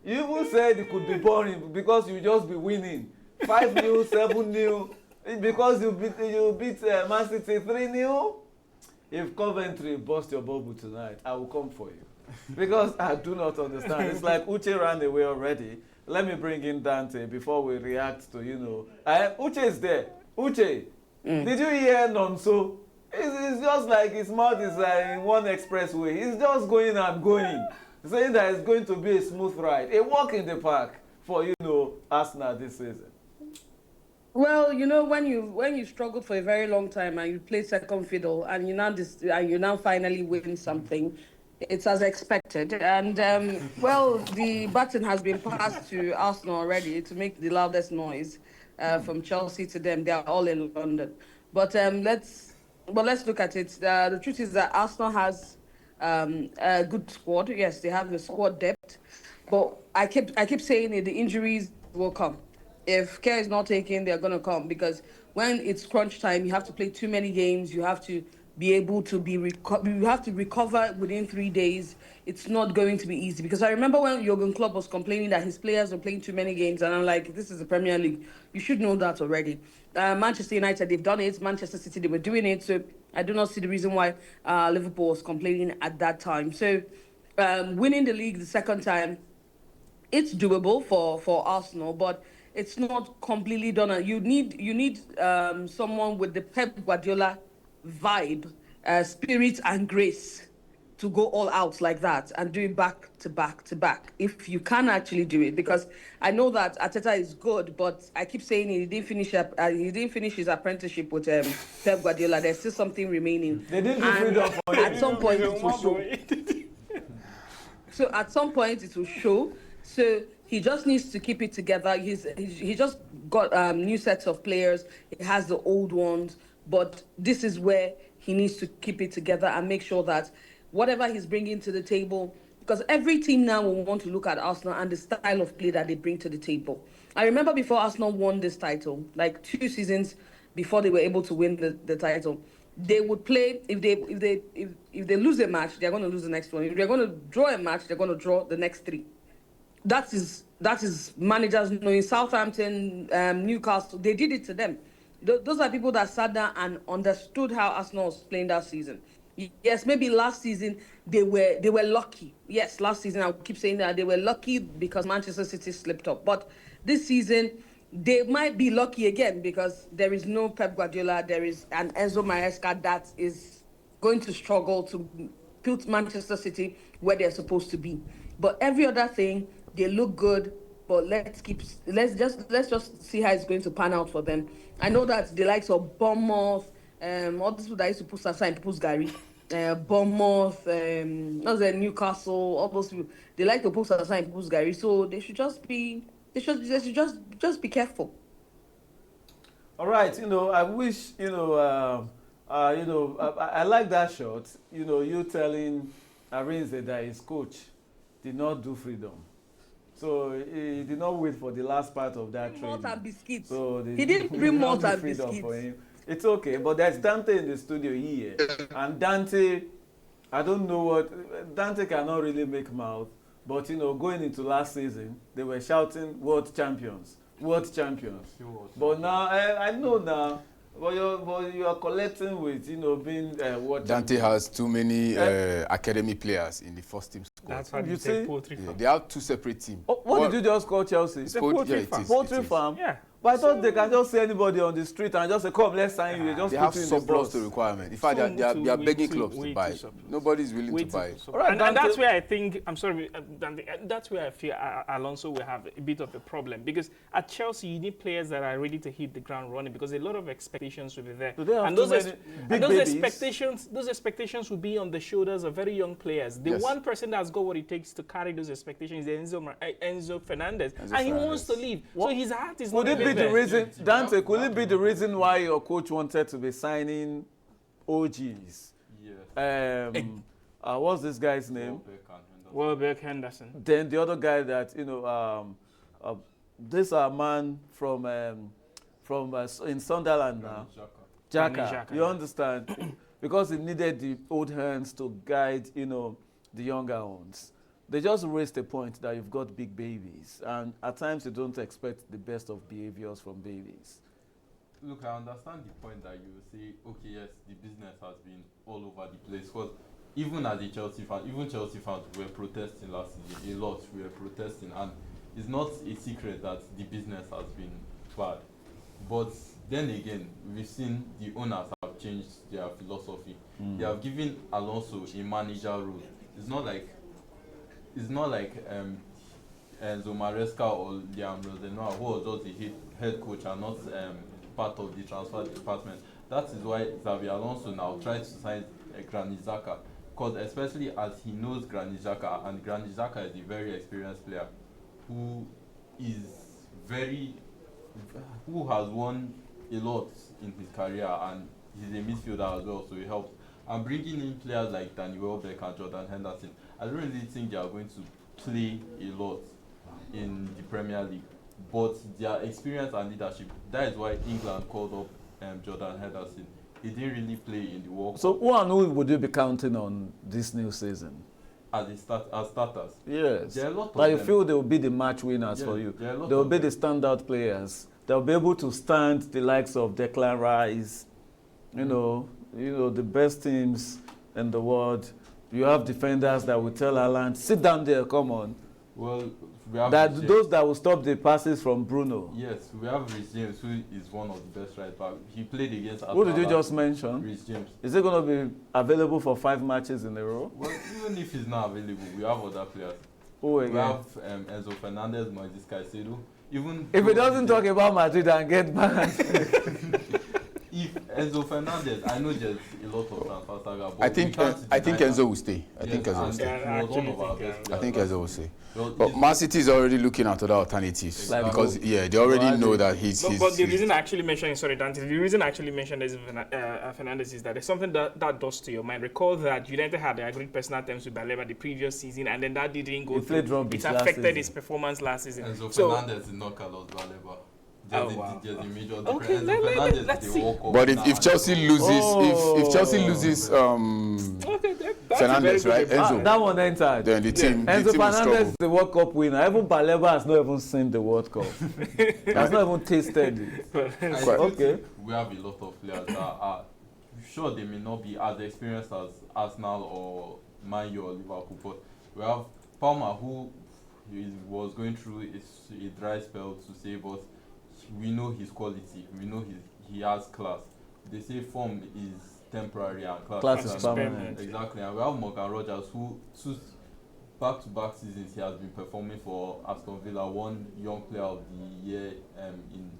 you even said it could be boring because you just be winning. 5-0, 7-0, because you beat Man City 3-0. If Coventry bust your bubble tonight, I will come for you. Because I do not understand. It's like Uche ran away already. Let me bring in Dante before we react to, Uche is there. Uche, did you hear Nonso? It's just like his mouth is in one expressway. He's just going and going, saying that it's going to be a smooth ride, a walk in the park for Arsenal this season. Well, when you struggled for a very long time and you play second fiddle and you now finally win something, it's as expected. And well, the baton has been passed to Arsenal already to make the loudest noise. From Chelsea to them, they are all in London. But let's look at it. The truth is that Arsenal has a good squad. Yes, they have the squad depth, but I keep saying it. The injuries will come. If care is not taken, they're going to come, because when it's crunch time, you have to play too many games. You have to be able to you have to recover within 3 days. It's not going to be easy, because I remember when Jurgen Klopp was complaining that his players were playing too many games, and I'm like, this is the Premier League. You should know that already. Manchester United, they've done it. Manchester City, they were doing it. So I do not see the reason why Liverpool was complaining at that time. So winning the league the second time, it's doable for Arsenal, but it's not completely done. You need someone with the Pep Guardiola vibe, spirit and grace to go all out like that and do it back to back to back. If you can actually do it, because I know that Arteta is good, but I keep saying he didn't finish his apprenticeship with Pep Guardiola. There's still something remaining. They didn't do freedom for him. At some point it will show. So at some point it will show. So he just needs to keep it together. He just got new sets of players. He has the old ones, but this is where he needs to keep it together and make sure that whatever he's bringing to the table, because every team now will want to look at Arsenal and the style of play that they bring to the table. I remember before Arsenal won this title, like 2 seasons before they were able to win the title, they would play, if they lose a match, they're going to lose the next one. If they're going to draw a match, they're going to draw the next 3. That is managers knowing. Southampton, Newcastle, they did it to them. Those are people that sat down and understood how Arsenal was playing that season. Yes, maybe last season they were lucky. Yes, last season I keep saying that they were lucky because Manchester City slipped up. But this season they might be lucky again because there is no Pep Guardiola. There is an Enzo Maresca that is going to struggle to put Manchester City where they're supposed to be. But every other thing, they look good. But let's just see how it's going to pan out for them. I know that the likes of Bournemouth, all these people that used to put Sasa in people's Gary, Bournemouth, Newcastle, all those people, they like to put Sasa in people's Gary. So they should just be be careful. All right, I wish, I like that shot. You telling Arinze that his coach did not do freedom. So he did not wait for the last part of that training. Malt and biscuits. So he didn't bring malt and biscuits for him. It's okay, but there's Dante in the studio here. And Dante, I don't know what, Dante cannot really make mouth. But, going into last season, they were shouting, world champions, world champions. But now, I know now, but you are collecting with, being world Dante champions. has too many academy players in the first team squad. That's why You you say see? poultry farm. They have 2 separate teams. Oh, what did you just call Chelsea? It's a poultry it farm. is, Poultry it is. farm? Yeah. But I thought they can just see anybody on the street and just say, come, let's sign you. Just They put have you in the surplus box. to requirement. In fact, they are begging clubs to buy. Nobody's willing to buy. All right, And that's where I think, I'm sorry, that's where I feel Alonso will have a bit of a problem. Because at Chelsea, you need players that are ready to hit the ground running because a lot of expectations will be there. Do they have And too those, many and big those babies? expectations will be on the shoulders of very young players. The Yes. one person that's got what it takes to carry those expectations is Enzo Fernandez. Enzo And he Fernandez. wants to leave. So his heart is Could not it be even the there. reason, Dante, could it be the reason why your coach wanted to be signing OGs? Yes. What's this guy's name? Welbeck Henderson. Then the other guy that, this man from in Sunderland now, Granit Xhaka. Xhaka, You yeah. understand? Because he needed the old hands to guide, the younger ones. They just raised the point that you've got big babies, and at times you don't expect the best of behaviors from babies. Look, I understand the point that you say, okay, yes, the business has been all over the place. Because even as a Chelsea fan, even Chelsea fans were protesting last season. A lot were protesting, and it's not a secret that the business has been bad. But then again, we've seen the owners have changed their philosophy. They have given Alonso a manager role. It's not like Enzo Maresca or Liam Rosenau, who was just the head coach and not part of the transfer department. That is why Xabi Alonso now tries to sign Granit Xhaka, because especially as he knows Granit Xhaka, and Granit Xhaka is a very experienced player who has won a lot in his career, and he's a midfielder as well, so he helps. And bringing in players like Danny Welbeck and Jordan Henderson, I don't really think they are going to play a lot in the Premier League, but their experience and leadership, that is why England called up Jordan Henderson. He didn't really play in the World Cup. So who and who would you be counting on this new season? As starters? Yes. There are a lot of Like you them. feel they will be the match winners for you. There are a lot They will of be them. the standout players. They'll be able to stand the likes of Declan Rice, you know, the best teams in the world. You have defenders that will tell Haaland, sit down there, come on. Well, we have That Rhys those that will stop the passes from Bruno. Yes, we have Rhys James, who is one of the best right back. He played against Who did you Arsenal. just mention? Rhys James. Is he going to be available for 5 matches in a row? Well, even if he's not available, we have other players. Who We again? have Enzo Fernandez, Moises Caicedo. Even If he doesn't talk about Madrid and get banned. if Enzo Fernandez, I know there's a lot of transfer saga, but I think Enzo will stay. I think Enzo will stay. Yeah, He was one I of our actually best think, players. I think Enzo will stay. Well, But Man City is already looking at other alternatives Like because who? they already know that he's. But the reason I actually mentioned, sorry, Dante, the reason I actually mentioned Fernandez is that there's something that does to your mind. Recall that United had agreed personal terms with Baleba the previous season, and then that didn't go He played through. rubbish It last affected season. his performance last season. Enzo So, Fernandez did not Carlos Baleba. Oh, wow. There's a major Okay, difference. Enzo Fernandez let's is see. the World Cup But winner if Chelsea and- loses, Oh. if Chelsea loses okay, that's Fernandez, a very right? good Enzo. That one entered. then the team, Enzo will Fernandez struggle. is the World Cup winner. Even Baleba has not even seen the World Cup. Has not even tasted it. I still Okay. think we have a lot of players that are sure they may not be as experienced as Arsenal or Man U or Liverpool, but we have Palmer, who was going through a dry spell to say, but we know his quality, we know he has class. They say form is temporary and Class is is permanent. Exactly, and we have Morgan Rogers, who back-to-back seasons he has been performing for Aston Villa, one Young Player of the Year in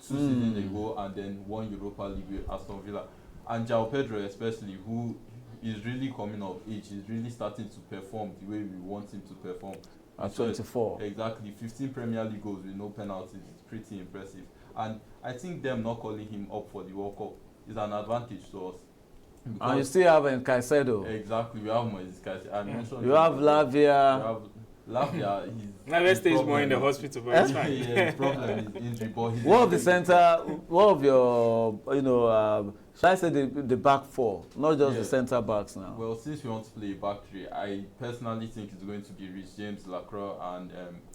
2 seasons ago, and then one Europa League with Aston Villa. And João Pedro especially, who is really coming of age, is really starting to perform the way we want him to perform. At So, 24. Exactly, 15 Premier League goals with no penalties is pretty impressive. And I think them not calling him up for the World Cup is an advantage to us. And you still have Caicedo. Exactly, we have Moises Caicedo. I mentioned You have Lavia. we have Lavia. Now stays more in the hospital, but it's fine. Yeah, his problem is injury, but he's What of the center, what of your, should I say the back four, not just Yeah. the center backs now? Well, since we want to play a back three, I personally think it's going to be Rhys James, Lacroix, and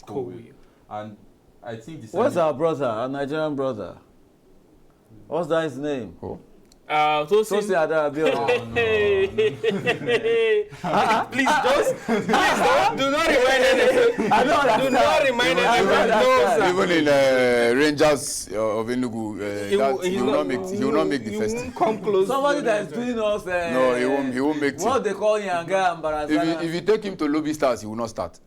Colwill. Cool. And I think the Where's semi- our brother, our Nigerian brother? What's that his name? Tosin. Tosin Adarabiola. Oh, no. Please do not remind anything. I don't understand. Do not remind I don't anyone. No, understand. sir. Even in Rangers of Enugu, he will not make the He first. won't come close. Somebody that is doing us. No, he won't make What team. they call Yanga and Barazana. If you take him to Lobby Stars, he will not start.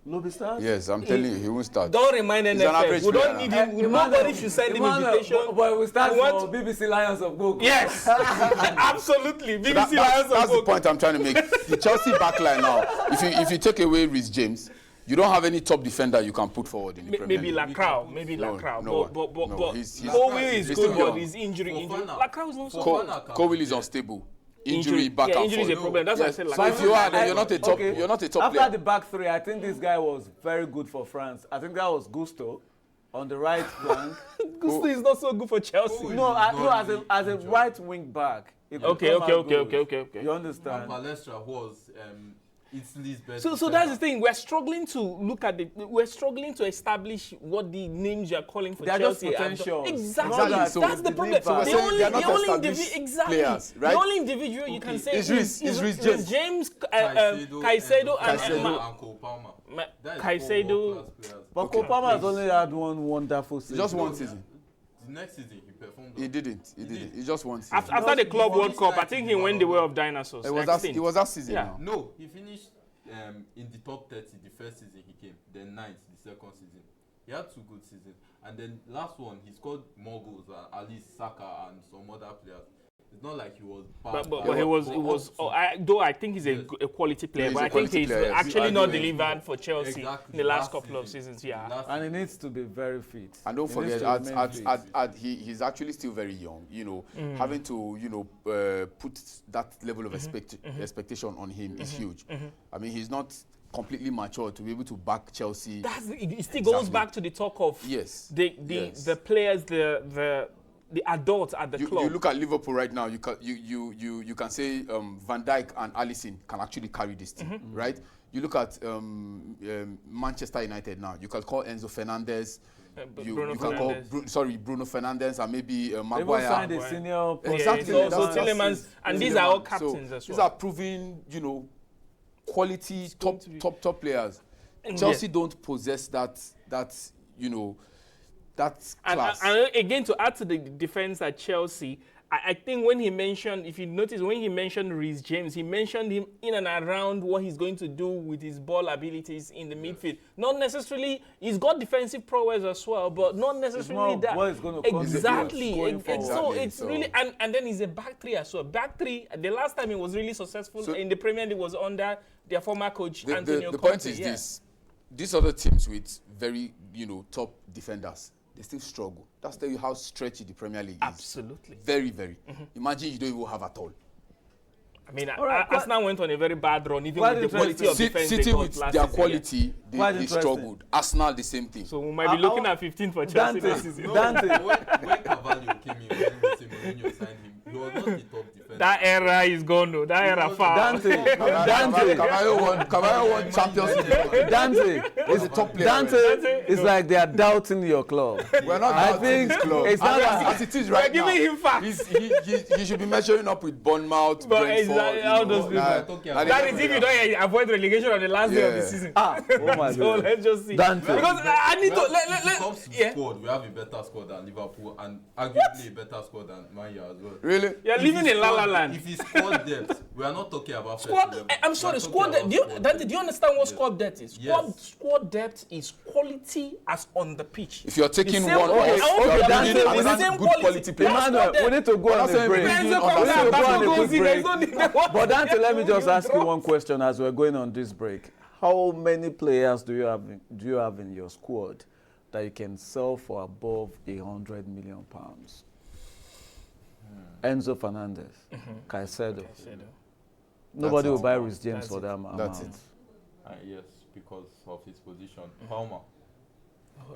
Lobby Stars? Yes, I'm telling you, he won't start. Don't remind He's an NFF. average We don't player. need him. Nobody should send him invitation. But we start I want- for BBC Lions of Gogo. Yes, absolutely. BBC That's Lions of the Gold. point I'm trying to make. The Chelsea backline now, if you take away Rhys James, you don't have any top defender you can put forward in the Premier Maybe League. Lacroix, No, Lacroix. no, But no, he's- Colwill is he's good, still but young. his injury. Fofana. Lacroix is not so Fofana. Colwill is unstable. Injury back yeah, and injury is forth. a problem. That's why I Yes. said So Lacroix. if you are, then you're not a top. Okay. You're not a top After player. the back three, I think this guy was very good for France. I think that was Gusto on the right flank. Gusto is not so good for Chelsea. No, as a right wing back. he could Okay. come and goals. You And understand? Palestra was Italy's best. So defender. that's the thing. We're struggling to look at we're struggling to establish what the names you're calling for They are just Chelsea. have done. potentials. Exactly. Not that That's the problem. deliver. So we're The saying only, they are not the only established exactly. players, right? The only individual you can say It's is Rhys James. James, Caicedo, Caicedo, and Cole Palmer. Ma- That is Caicedo. four world-class players. But Copama has only had one wonderful season. Just one season. the next season he performed. He didn't. He didn't. He just won. After the Club World Cup, I like think he he was went the way one. of dinosaurs. It was that season. Yeah. Now. No, he finished in the top 30 the first season he came, then 9th the second season. He had 2 good seasons, and then last one he scored more goals than at least Saka and some other players. It's not like he was bad. But he was. Though I think he's Yes. a quality player, He's but a I think quality he's player, yes. actually I not agree. delivered for Chelsea Exactly. in the last Last couple of season. seasons. Yeah. Last And he needs to be very fit. And don't He needs forget, to remain fit. he's actually still very young. You know, having to put that level of expectation on him is huge. I mean, he's not completely mature to be able to back Chelsea. It still goes back to the talk of Yes. the players, the adults at the club. You look at Liverpool right now. You can say Van Dijk and Alisson can actually carry this team, right? You look at Manchester United now. You can call Enzo Fernandez. Bruno You can call Fernandes. Bruno Fernandes and maybe They even Maguire. signed a senior. Exactly. So That's Tielemans, it. and these are all Tielemans. captains So as these well. are proven, quality top players. Yeah. Chelsea don't possess that class. And again, to add to the defense at Chelsea, I think when he mentioned, if you notice, when he mentioned Reece James, he mentioned him in and around what he's going to do with his ball abilities in the midfield. Not necessarily, he's got defensive prowess as well, but not necessarily more that. what is gonna come Exactly. going forward. So it's really, and then he's a back three as well. Back three, the last time he was really successful in the Premier League was under their former coach, Antonio the Conte. point is this: these other teams with very top defenders, they still struggle. That's tell you how stretchy the Premier League is. Absolutely. Very, very. Imagine you don't even have at all. I mean, right, Arsenal went on a very bad run, even quite with the quality of defense City they got with last their season. quality, Quite they interesting. struggled. Arsenal, the same thing. So we might be looking at 15 for Chelsea this season. No, Dante. when Carvalho came in, when Mourinho signed him, he was not the top defender. That era is gone, though. That era far. Dante. Caballo won Champions League. Dante. He's a top player. Dante is like they are doubting your club. We're not I doubting think his club. it's not as it is right We're now. giving him facts. He should be measuring up with Bournemouth, But Brentford. exactly how those people- That is if you don't avoid relegation on the last day of the Yeah. season. Oh my So God. let's just see. Dante. Because I need to If it let comes to yeah. squad, we have a better squad than Liverpool and arguably a better squad than Man U as well. Really? You're If living it's in La La squad- Land. If it's squad depth, we are not talking about Squad, first 11. I'm We sorry, are squad talking depth. about Dante, do you understand what squad depth is? Yes. Squad depth is quality as on the pitch. If you're taking The same one quality. off, Okay, you are Dante, bringing it's the another same good quality player. That's Emmanuel, not there. we need to go on That's a why break. we There's bringing no on problem. that Let's go on a Goals quick in, there's break. no need- But Dante, let me just You ask you drop. one question as we're going on this break. How many players do you have in your squad that you can sell for above £100 million? Enzo Fernandez, Caicedo. Nobody will buy Reece James for that amount. That's it. Yes, because of his position. Palmer.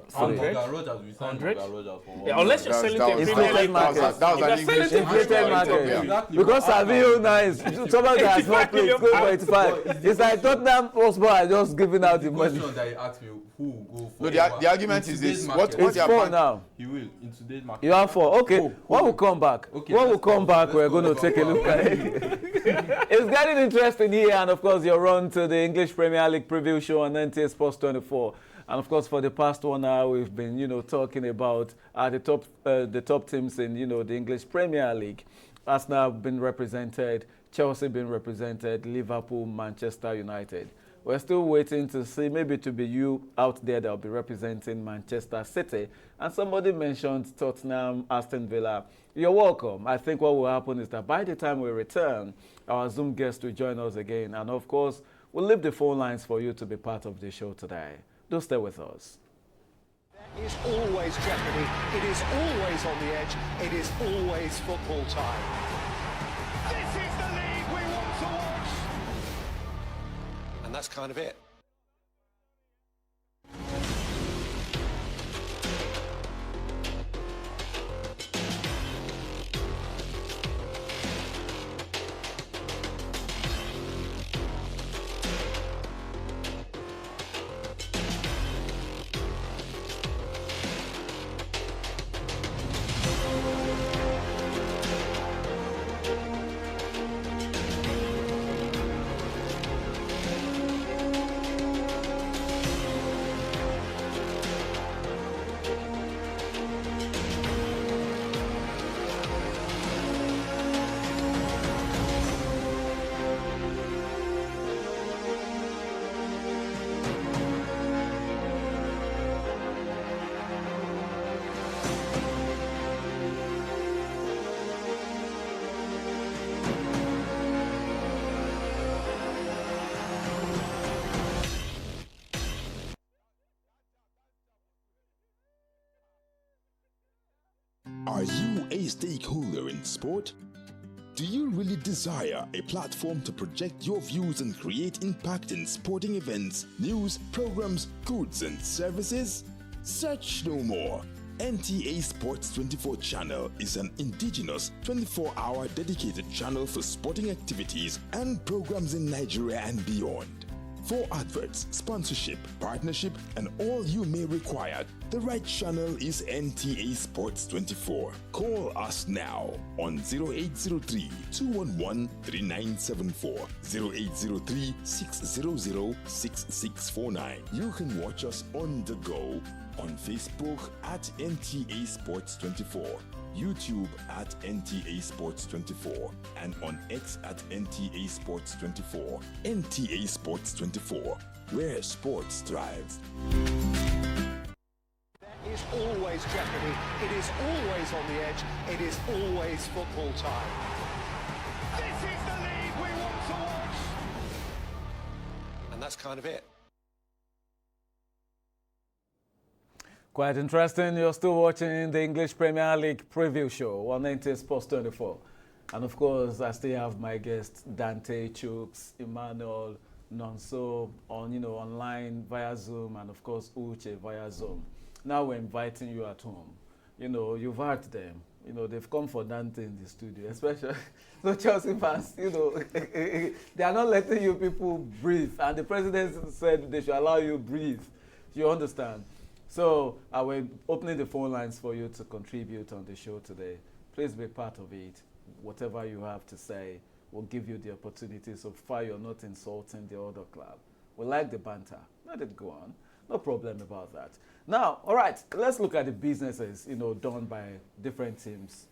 Sorry. Morgan Rogers, we signed 100? Morgan Rogers for Yeah, unless you're selling to a was- Premier inflated League market. market. That was If an you're selling English to a inflated Premier League market. player, Exactly. Because But Savio nice. Somebody that has not played, go for 85. It's like Tottenham Hotspur are just giving out the the money. question that he asked me, who will go for No, over? the argument In is today's this. market, It's your four bank- now. He will in today's market. You have 4. Okay. When we come back, Okay, when we let's come go. back, Let's we're go going to take a look at it. It's getting interesting here, and of course, you're on to the English Premier League preview show on NTA Sports 24. And of course, for the past 1 hour, we've been, talking about the top teams in, the English Premier League. Arsenal have been represented, Chelsea been represented, Liverpool, Manchester United. We're still waiting to see, maybe to be you out there that will be representing Manchester City. And somebody mentioned Tottenham, Aston Villa. You're welcome. I think what will happen is that by the time we return, our Zoom guest will join us again. And of course, we'll leave the phone lines for you to be part of the show today. Do stay with us. There is always jeopardy. It is always on the edge. It is always football time. This is the league we want to watch. And that's kind of it. Are you a stakeholder in sport? Do you really desire a platform to project your views and create impact in sporting events, news, programs, goods, and services? Search no more. NTA Sports 24 channel is an indigenous 24-hour dedicated channel for sporting activities and programs in Nigeria and beyond. For adverts, sponsorship, partnership, and all you may require, the right channel is NTA Sports 24. Call us now on 0803-211-3974, 0803-600-6649. You can watch us on the go on Facebook at NTA Sports 24, YouTube at NTA Sports 24, and on X at NTA Sports 24. NTA Sports 24, where sports thrives. There is always jeopardy. It is always on the edge. It is always football time. This is the league we want to watch. And that's kind of it. Quite interesting. You're still watching the English Premier League preview show on NTA Sports 24. And of course, I still have my guests, Dante, Chooks, Emmanuel, Nonso, online via Zoom, and of course, Uche via Zoom. Now we're inviting you at home. You've heard them. They've come for Dante in the studio, especially so Chelsea fans, they are not letting you people breathe. And the president said they should allow you breathe. You understand? So I will opening the phone lines for you to contribute on the show today. Please be part of it. Whatever you have to say, we'll give you the opportunity so far you're not insulting the other club. We like the banter. Let it go on. No problem about that. Now, all right, let's look at the businesses, done by different teams.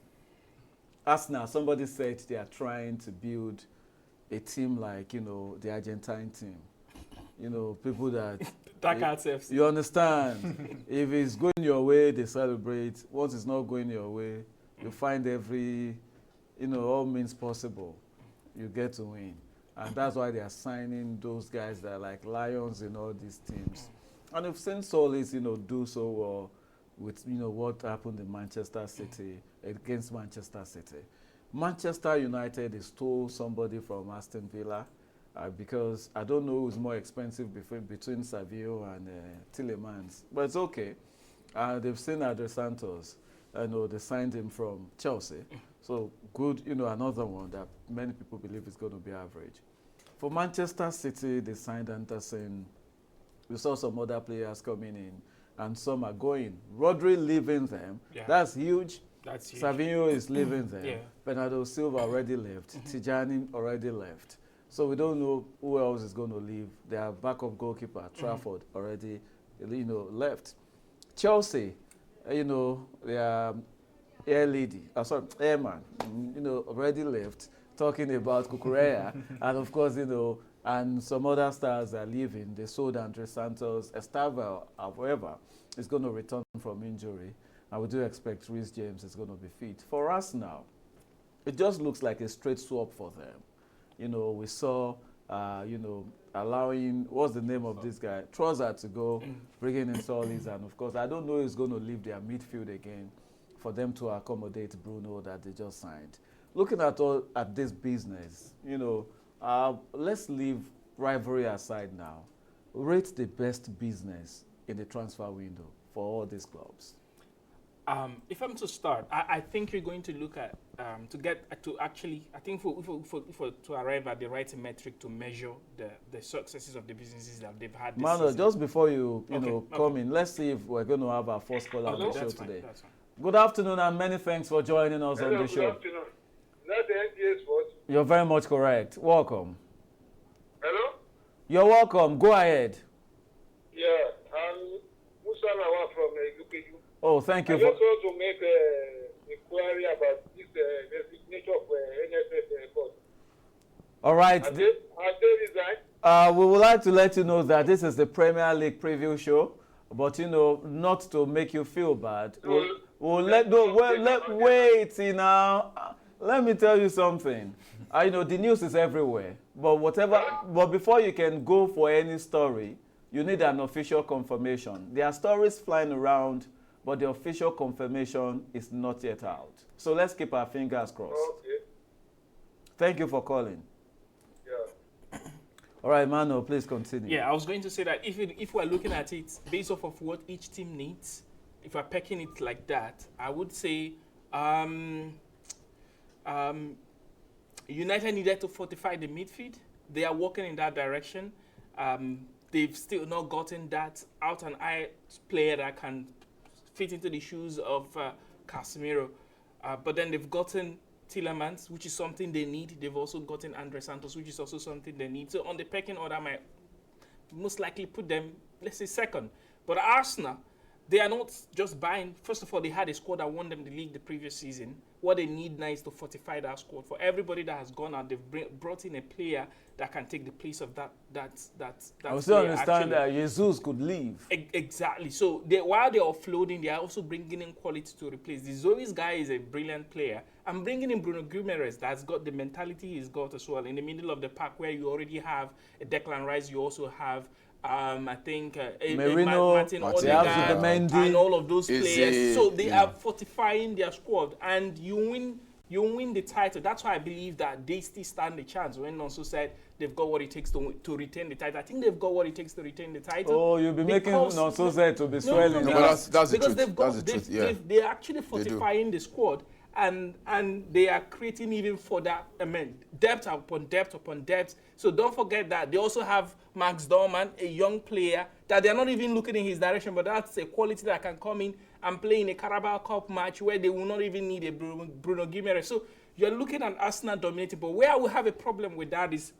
Arsenal, somebody said they are trying to build a team like, the Argentine team. People that... You understand? If it's going your way, they celebrate. Once it's not going your way, you find every, all means possible. You get to win. And that's why they are signing those guys that are like lions in all these teams. And we've seen Solis, do so well with, what happened in Manchester City against Manchester City. Manchester United is stole somebody from Aston Villa. Because I don't know who's more expensive between Savio and Tillemans. But it's okay. They've seen Andre Santos. They signed him from Chelsea. So good, another one that many people believe is going to be average. For Manchester City, they signed Anderson. We saw some other players coming in, and some are going. Rodri leaving them. Yeah. That's huge. That's huge. Savio is leaving them. Yeah. Bernardo Silva already left. Tijani already left. So we don't know who else is going to leave. Their backup goalkeeper, Trafford, already, left. Chelsea, their airman, already left. Talking about Kukureya, and of course, and some other stars are leaving. They sold Andre Santos. Estava, however, is going to return from injury, and we do expect Reece James is going to be fit. For us now, it just looks like a straight swap for them. We saw, allowing, what's the name of this guy? Trossard to go, bringing in Solis, and of course, I don't know who's going to leave their midfield again for them to accommodate Bruno that they just signed. Looking at this business, let's leave rivalry aside now. Rate the best business in the transfer window for all these clubs. If I'm to start, I think you're going to look at to arrive at the right metric to measure the successes of the businesses that they've had this season. Just before you come in, let's see if we're going to have our first caller on the show today. That's fine. Good afternoon and many thanks for joining us on the show. Good afternoon. Not the NTA Sports. You're very much correct. Welcome. Hello? You're welcome. Go ahead. Yeah, I'm Musa Lawa from UKU. Oh, thank you. I just want to make an inquiry about this resignation of NSS board. All right. Have they resigned? We would like to let you know that this is the Premier League preview show, but not to make you feel bad. Wait now. Let me tell you something. The news is everywhere, but before you can go for any story, you need an official confirmation. There are stories flying around but the official confirmation is not yet out. So let's keep our fingers crossed. Okay. Thank you for calling. Yeah. All right, Mano, please continue. Yeah, I was going to say that if we're looking at it based off of what each team needs, if we're pecking it like that, I would say United needed to fortify the midfield. They are working in that direction. They've still not gotten that out-and-out player that can fit into the shoes of Casemiro. But then they've gotten Tielemans, which is something they need. They've also gotten Andre Santos, which is also something they need. So on the pecking order, I might most likely put them, let's say, second. But Arsenal, they are not just buying. First of all, they had a squad that won them the league the previous season. What they need now is to fortify that squad. For everybody that has gone out, they've brought in a player that can take the place of that I also understand that Jesus could leave. Exactly. So while they're offloading, they are also bringing in quality to replace. The Zoe's guy is a brilliant player. I'm bringing in Bruno Guimaraes that's got the mentality he's got as well. In the middle of the pack where you already have a Declan Rice, you also have I think Merino, Martin Odegaard, and all of those players. So they are fortifying their squad, and you win the title. That's why I believe that they still stand a chance. When Nonso said they've got what it takes to retain the title, I think they've got what it takes to retain the title. Oh, you'll be making Nonso said to be swelling. No, but that's the truth. Because That's the truth. they're actually fortifying the squad. And they are creating even further, depth upon depth upon depth. So don't forget that they also have Max Dorman, a young player that they're not even looking in his direction, but that's a quality that can come in and play in a Carabao Cup match where they will not even need a Bruno Guimaraes. So you're looking at Arsenal dominating, but where I will have a problem with that is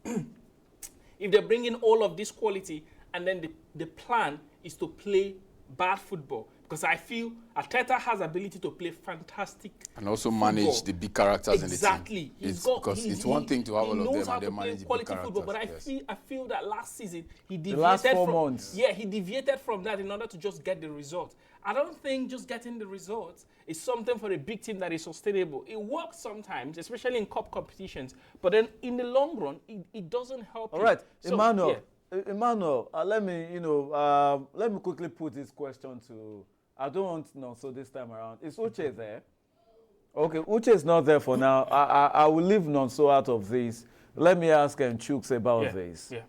if they're bringing all of this quality and then the plan is to play bad football. Because I feel Arteta has ability to play fantastic and also manage football. The big characters exactly. in the team. Because it's one thing to have all of them and then manage the big characters. Football, but I feel that last season he deviated the last 4 months. Yeah, he deviated from that in order to just get the result. I don't think just getting the results is something for a big team that is sustainable. It works sometimes, especially in cup competitions, but then in the long run, it doesn't help. All right, so, Emmanuel, let me quickly put this question to. I don't want Nonso this time around. Is Uche there? Okay, Uche is not there for now. I will leave Nonso out of this. Let me ask Chooks about this. Yeah.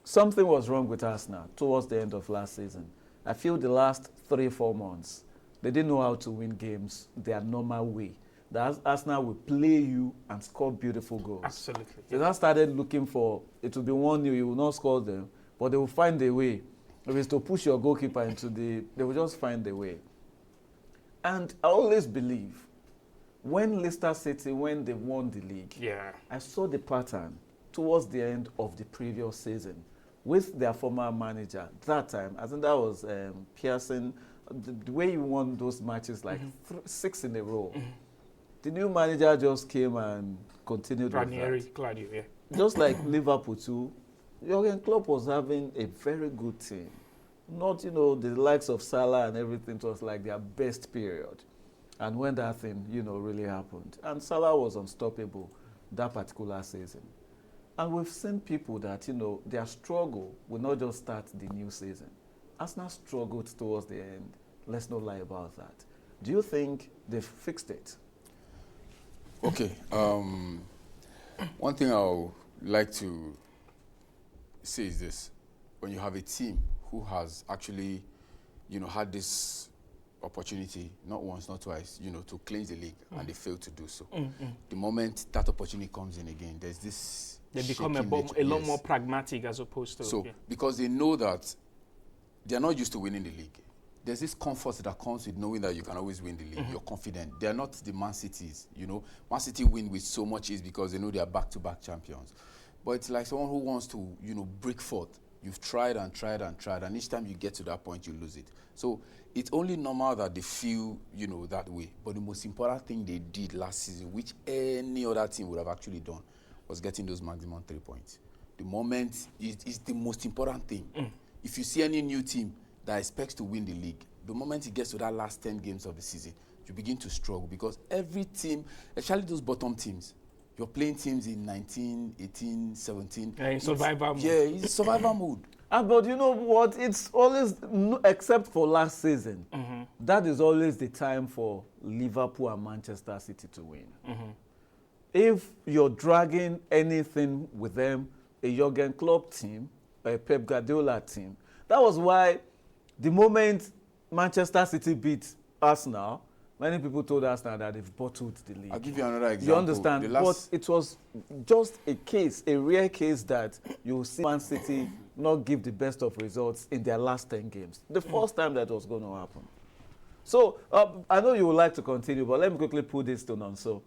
Something was wrong with Arsenal towards the end of last season. I feel the last 3-4 months, they didn't know how to win games their normal way. That Arsenal will play you and score beautiful goals. Absolutely. They now started looking for, it will be 1-0, you will not score them, but they will find a way. If it's to push your goalkeeper into they will just find a way. And I always believe, when Leicester City, when they won the league, I saw the pattern towards the end of the previous season with their former manager. That time, I think that was Pearson, the way he won those matches, like 6 in a row. The new manager just came and continued with that. Claudio, Just like Liverpool too, Jurgen Klopp was having a very good team. Not, the likes of Salah and everything. It was like their best period. And when that thing, really happened. And Salah was unstoppable that particular season. And we've seen people that, their struggle will not just start the new season. Arsenal struggled towards the end. Let's not lie about that. Do you think they've fixed it? Okay. One thing I would like to say is this. When you have a team who has actually, had this opportunity, not once, not twice, to clinch the league, and they fail to do so. The moment that opportunity comes in again, there's this... They become a lot more pragmatic as opposed to... So, because they know that they're not used to winning the league. There's this comfort that comes with knowing that you can always win the league. You're confident. They're not the Man Cities, Man City win with so much ease because they know they're back-to-back champions. But it's like someone who wants to, break forth. You've tried and tried and tried, and each time you get to that point, you lose it. So it's only normal that they feel, that way. But the most important thing they did last season, which any other team would have actually done, was getting those maximum 3 points. The moment is the most important thing. If you see any new team that expects to win the league, the moment it gets to that last 10 games of the season, you begin to struggle because every team, especially those bottom teams, you're playing teams in 19, 18, 17. In survival mode. Yeah, it's survival mode. But you know what? It's always, except for last season, that is always the time for Liverpool and Manchester City to win. If you're dragging anything with them, a Jurgen Klopp team, a Pep Guardiola team, that was why the moment Manchester City beat Arsenal, many people told Arsenal that they've bottled the league. I'll give you another example. You understand? But it was just a case, a rare case that you see Man City not give the best of results in their last 10 games. The first time that was going to happen. So, I know you would like to continue, but let me quickly put this to Nonso.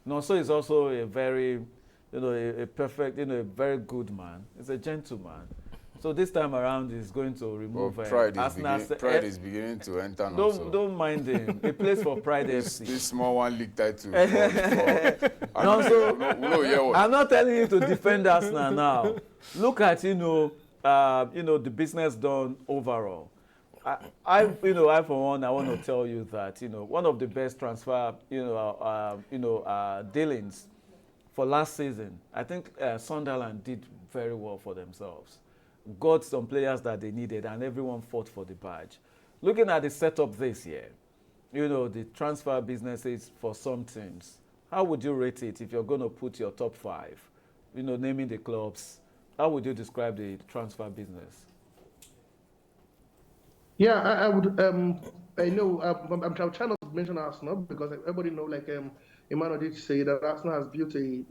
Nonso is also a very, a perfect, a very good man. He's a gentleman. So this time around, he's going to remove pride is beginning to enter now. Don't mind him. He plays for Pride FC. This small one league title. I'm not telling you to defend Arsenal now. Look at the business done overall. I for one, I want to tell you that one of the best transfer dealings for last season. I think Sunderland did very well for themselves. Got some players that they needed, and everyone fought for the badge. Looking at the setup this year, the transfer businesses for some teams, how would you rate it if you're going to put your top 5, naming the clubs? How would you describe the transfer business? Yeah, I would. I know. I'm trying not to mention Arsenal because everybody know, like Emmanuel did say, that Arsenal has built a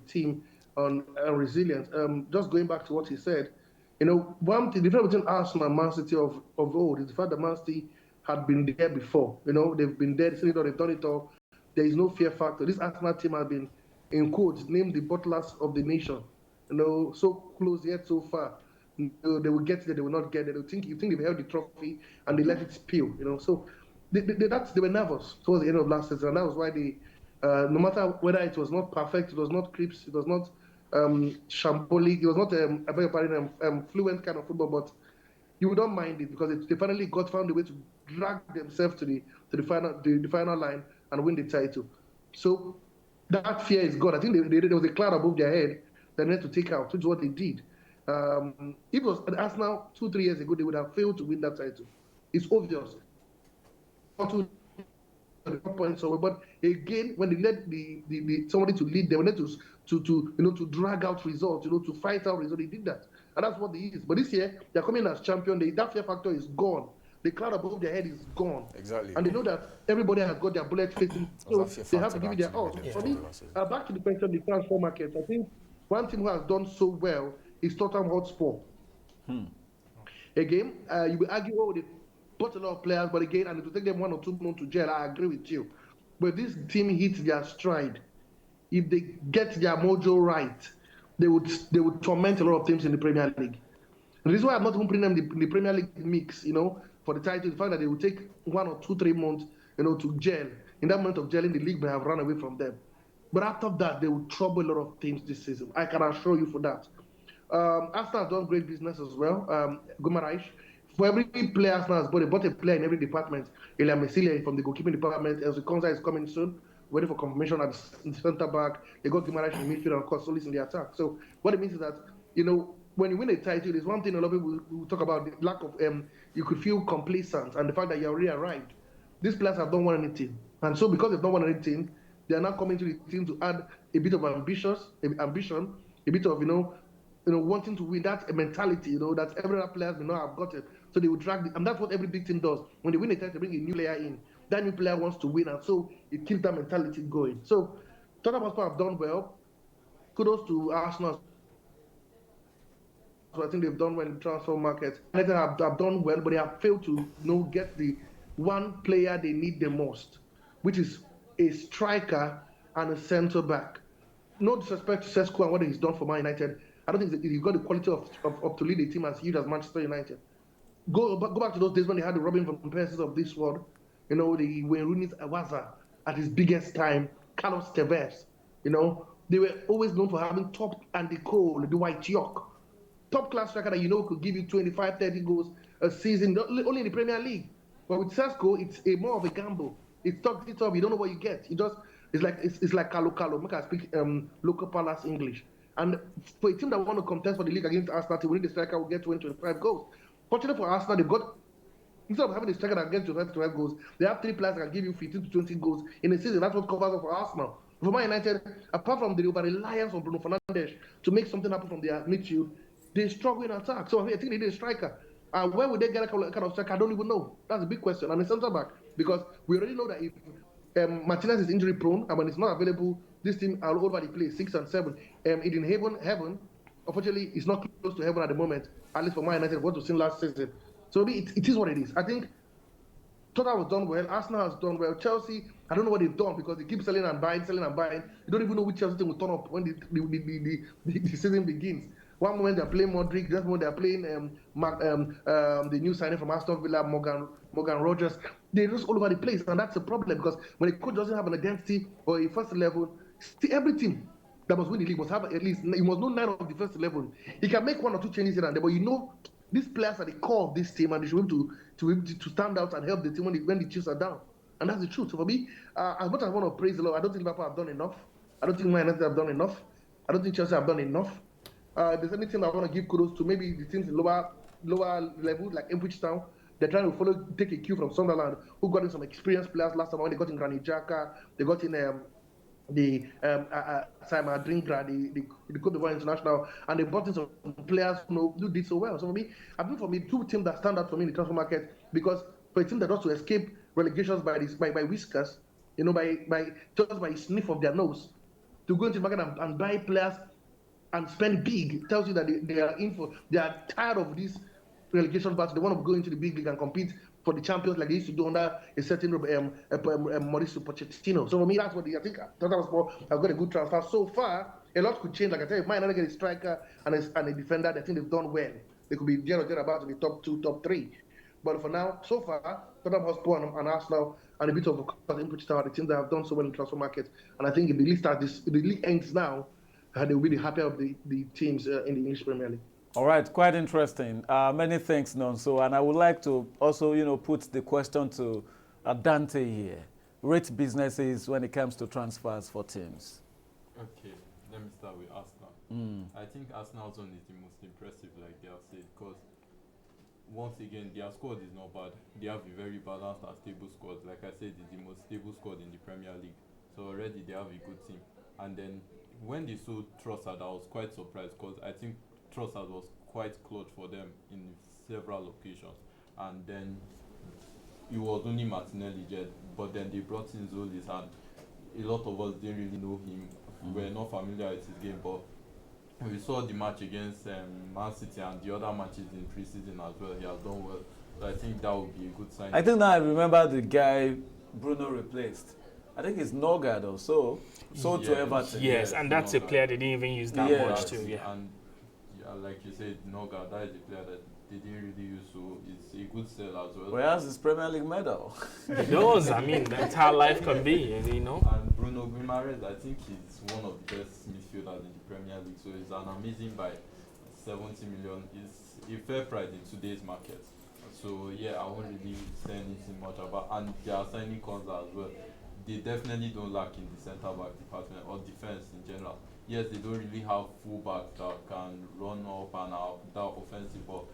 team on resilience. Just going back to what he said, one thing, the difference between Arsenal and Man City of old is the fact that Man City had been there before. They've been there, they've done it all. There is no fear factor. This Arsenal team has been, in quotes, named the butlers of the nation. So close yet so far. They will get there, they will not get there. You think they've held the trophy and they let it spill. So they were nervous towards the end of last season, and that was why they, no matter whether it was not perfect, it was not crisp, it was not shambolic, it was not fluent kind of football, but you don't mind it because they finally found a way to drag themselves to the final line and win the title. So that fear is gone. I think there was a cloud above their head that they had to take out, which is what they did. If it was Arsenal 2-3 years ago, they would have failed to win that title. It's obvious. Points away, but again, when they let somebody to lead, they wanted to drag out results, to fight out results. They did that, and that's what they is. But this year, they're coming as champion. That fear factor is gone. The cloud above their head is gone. Exactly. And they know that everybody has got their bullet facing, so they have to give it their all. For me, back to the question of the transfer market, I think one team who has done so well is Tottenham Hotspur. Again, you will argue, they bought a lot of players, but again, and it will take them 1 or 2 months to gel. I agree with you. But this team hits their stride. If they get their mojo right, they would torment a lot of teams in the Premier League. And this is why I'm not even putting them in the Premier League mix, for the title. The fact that they will take 1 or 2, 3 months, to gel. In that moment of gelling, the league may have run away from them. But after that, they will trouble a lot of teams this season. I can assure you for that. Arsenal has done great business as well. Guimaraes. For every player Arsenal has bought a player in every department. Elia Mesilia from the goalkeeping department. Elsie Konza is coming soon. Waiting for confirmation at the centre back. They got Guimaraes in the midfield and of course Solis in the attack. So what it means is that, when you win a title, there's one thing a lot of people will talk about, the lack of, you could feel complacent and the fact that you already arrived. These players have not won anything. And so because they've not won anything, they are now coming to the team to add a bit of ambition, a bit of, wanting to win, that mentality, that every other players may not have got it. So they will drag and that's what every big team does. When they win a title, they bring a new player in. That new player wants to win, and so it keeps that mentality going. So Tottenham Hotspur have done well. Kudos to Arsenal. So I think they've done well in the transfer market. United have done well, but they have failed to get the one player they need the most, which is a striker and a centre back. No disrespect to Sesko and what he's done for Man United. I don't think he's got the quality of to lead a team as huge as Manchester United. Go back to those days when they had the Robin van Persie of this world, the Wayne Rooney Awaza at his biggest time, Carlos Tevez. They were always known for having top Andy Cole, Dwight York, top class striker that could give you 25, 30 goals a season, only in the Premier League. But with Sesko, it's more of a gamble. It's tough. You don't know what you get. It's like Kalu. Make I speak local palace English. And for a team that want to contest for the league against Arsenal, we need the striker will get 20-25 goals. Fortunately for Arsenal, they've got, instead of having a striker that gets 25 goals, they have 3 players that can give you 15 to 20 goals in a season. That's what covers up for Arsenal. For Man United, apart from the over-reliance on Bruno Fernandes to make something happen from their midfield, they struggle in attack. So I think they need a striker. Where would they get a kind of striker? I don't even know. That's a big question. And a centre back, because we already know that if Martinez is injury prone and when it's not available, this team are all over the place, 6 and 7. In heaven, unfortunately, it's not close to heaven at the moment. At least for Man United, what we've seen last season. So it is what it is. I think Tottenham has done well. Arsenal has done well. Chelsea, I don't know what they've done because they keep selling and buying. You don't even know which Chelsea team will turn up when the season begins. One moment they're playing Modric, the next moment they're playing the new signing from Aston Villa, Morgan Rogers. They're just all over the place, and that's a problem because when a coach doesn't have an identity or a first level, see, every team that must win the league must have at least, you must know 9 of the first 11. He can make 1 or 2 changes here and there, but you know these players are the core of this team, and they should be able to stand out and help the team when the Chiefs are down. And that's the truth. So for me, as much as I want to praise the Lord, I don't think Liverpool have done enough. I don't think Man United have done enough. I don't think Chelsea have done enough. If there's anything I want to give kudos to, maybe the teams in lower level, like Ipswich Town. They're trying to take a cue from Sunderland, who got in some experienced players last time when they got in Granit Xhaka, they got in Simon Adingra, the Cote d'Ivoire International, and they brought in some players who did so well. So for me, I think 2 teams that stand out for me in the transfer market, because for a team that wants to escape relegations by whiskers, by sniff of their nose, to go into the market and buy players and spend big, tells you that they are tired of these relegation battles. They want to go into the big league and compete for the champions like they used to do under a certain Mauricio Pochettino. So for me, that's what I think. I've got a good transfer. So far, a lot could change. Like I tell you, might not get a striker and a defender. I think they've done well. They could be there or thereabouts in the top 2, top 3. But for now, so far, Tottenham Hotspur and Arsenal and a bit of a input star, the teams that have done so well in the transfer market. And I think if the league ends now, they will be the happier of the teams in the English Premier League. All right, quite interesting. Many thanks, Nonso. And I would like to also, put the question to Dante here. Rate businesses when it comes to transfers for teams. Okay, let me start with Arsenal. I think Arsenal's one is the most impressive, like they have said, because once again, their squad is not bad. They have a very balanced and stable squad. Like I said, it's the most stable squad in the Premier League. So already they have a good team. And then when they sold Trossard, I was quite surprised because I think Trossard was quite clutch for them in several occasions. And then it was only Martinelli yet, but then they brought in Zolis, and a lot of us didn't really know him. We were not familiar with his game, but we saw the match against Man City and the other matches in pre-season as well. He has done well. So I think that would be a good sign. I think now I remember the guy Bruno replaced. I think it's Norgard or so. So to Everton. Yes, and that's Norgard. A player they didn't even use that much too. Yeah. And like you said, Norgard, that is a player that they didn't really use, so it's a good sell as well. Whereas his Premier League medal. He does. I mean, that's how life can be, And Bruno Guimaraes, I think he's one of the best midfielders in the Premier League. So it's an amazing buy. 70 million is a fair price in today's market. So yeah, I won't really say anything much about. And they are signing Konza as well. They definitely don't lack in the centre back department or defense in general. Yes, they don't really have fullbacks that can run up and are that offensive, but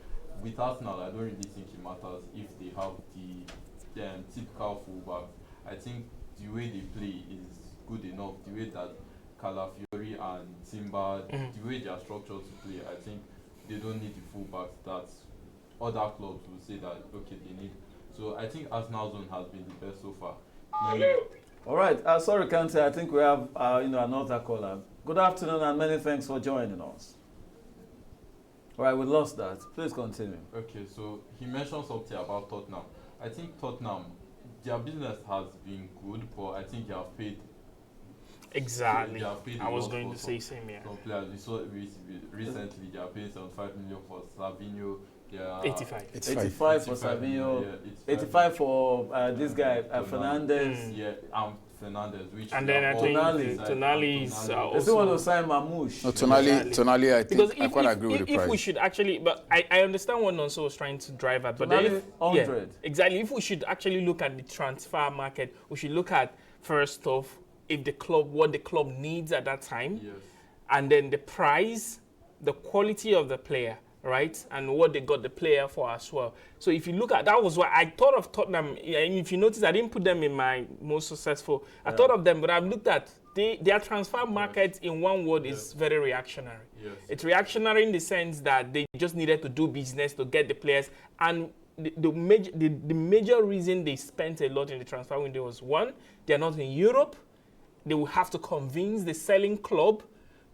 with Arsenal, I don't really think it matters if they have the typical fullbacks. I think the way they play is good enough. The way that Calafiori and Timber, the way they are structured to play, I think they don't need the fullbacks that other clubs will say that, okay, they need. So I think Arsenal's one has been the best so far. All right. Sorry, Kante, I think we have another caller. Good afternoon and many thanks for joining us. All right, we lost that. Please continue. Okay, so he mentioned something about Tottenham. I think Tottenham, their business has been good, but I think they have paid. Exactly. They have paid I was going to say same, yeah. Some players, we saw recently they are paying 75 million for Savinho. 85 for Savinho. Yeah, 85 for this guy, Fernandes. Yeah, Fernandes, which and then I think Tonali is also. They still want to sign Mamouche. No, Tonali, I think I quite agree with the price. If we should actually, but I understand what Nonso was trying to drive at. But Tonali, then 100. Exactly. If we should actually look at the transfer market, we should look at first off what the club needs at that time. Yes. and then the price, the quality of the player, right? And what they got the player for as well. So if you look at, that was why I thought of Tottenham. And if you notice, I didn't put them in my most successful. I thought of them, but I've looked at their transfer market in one word is very reactionary. Yes. It's reactionary in the sense that they just needed to do business to get the players. And the major reason they spent a lot in the transfer window was, one, they're not in Europe. They will have to convince the selling club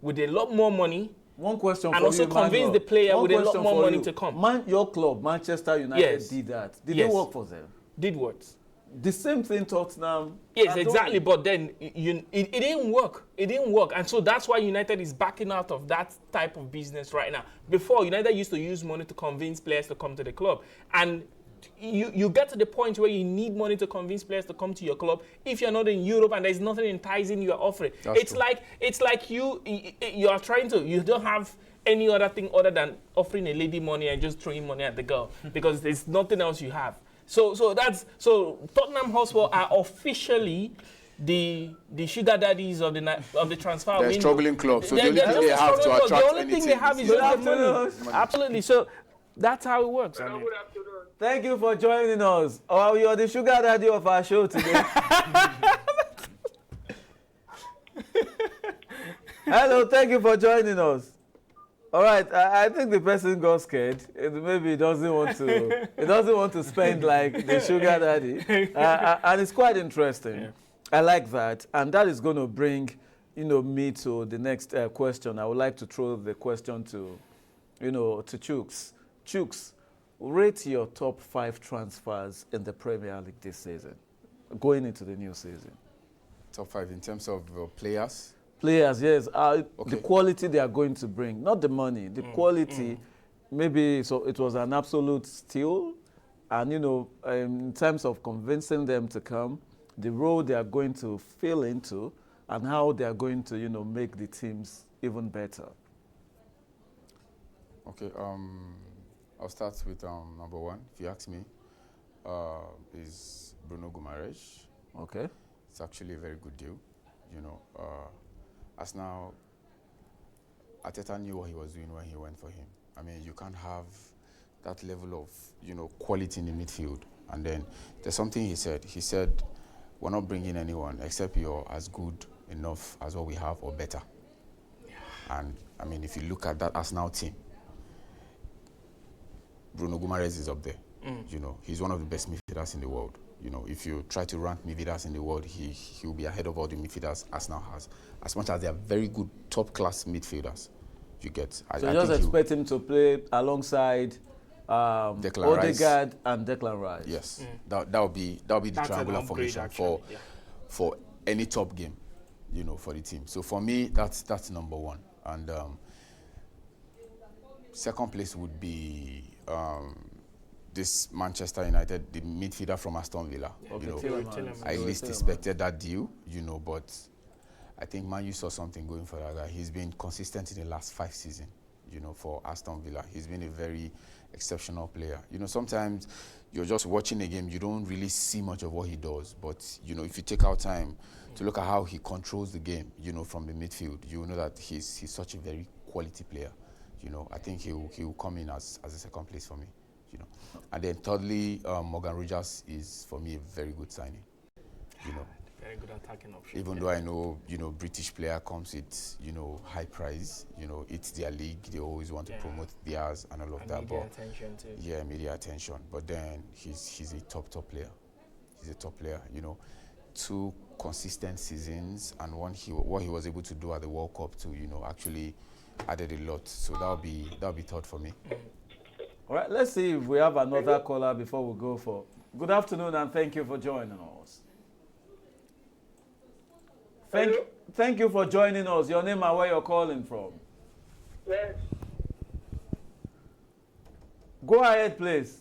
with a lot more money. One question and for also you, convince Emmanuel. the player One with a lot question more for money you. to come. Your club, Manchester United, Yes. did that. Did Yes. it work for them? Did what? The same thing Tottenham. Yes, are exactly. doing. But then it didn't work. It didn't work. And so that's why United is backing out of that type of business right now. Before, United used to use money to convince players to come to the club. And you get to the point where you need money to convince players to come to your club if you're not in Europe and there's nothing enticing you are offering. It's like you are trying to, you don't have any other thing other than offering a lady money and just throwing money at the girl because there's nothing else you have. So Tottenham Hotspur are officially the sugar daddies of the transfer window. They're a struggling club, so the only They're thing just they a have to struggling club. attract The only thing they have is just the money. Absolutely. So that's how it works. I mean. Good afternoon. Thank you for joining us. Oh, you're the sugar daddy of our show today. Hello, thank you for joining us. All right, I think the person got scared. Maybe he doesn't want to. He doesn't want to spend like the sugar daddy, and it's quite interesting. Yeah. I like that, and that is going to bring, me to the next question. I would like to throw the question to, to Chooks. Chooks, rate your top 5 transfers in the Premier League this season, going into the new season. Top 5 in terms of players? Players, yes. Okay. The quality they are going to bring, not the money. The quality, maybe so it was an absolute steal. And, in terms of convincing them to come, the role they are going to fill into, and how they are going to, make the teams even better. Okay, I'll start with number 1. If you ask me, is Bruno Guimaraes. Okay. It's actually a very good deal, As now, Arteta knew what he was doing when he went for him. I mean, you can't have that level of, quality in the midfield. And then there's something he said. He said, we're not bringing anyone except you're as good enough as what we have or better. Yeah. And, I mean, if you look at that Arsenal team, Bruno Guimaraes is up there. He's one of the best midfielders in the world. If you try to rank midfielders in the world, he'll be ahead of all the midfielders Arsenal has. As much as they are very good, top-class midfielders, you get. So I just expect him to play alongside Odegaard and Declan Rice. Yes, that'll be the triangular formation for any top game, for the team. So for me, that's number 1. And second place would be this Manchester United, the midfielder from Aston Villa. I least expected that deal, but I think Man U saw something going for that guy. He's been consistent in the last 5 seasons, for Aston Villa. He's been a very exceptional player. Sometimes you're just watching a game, you don't really see much of what he does, but, if you take out time to look at how he controls the game, from the midfield, you know that he's such a very quality player. I think he'll come in as a second place for me. And then thirdly, Morgan Rogers is for me a very good signing. Very good attacking option. Even though I know, British player comes with, high price. It's their league. They always want to promote theirs and all of that. Media attention too. Yeah, media attention. But then he's a top player. He's a top player. 2 consistent seasons, and what he was able to do at the World Cup too. Actually added a lot. So that'll be third for me. All right, let's see if we have another caller before we go for. Good afternoon, and thank you for joining us. Thank you for joining us. Your name and where you're calling from. Yes. Go ahead, please.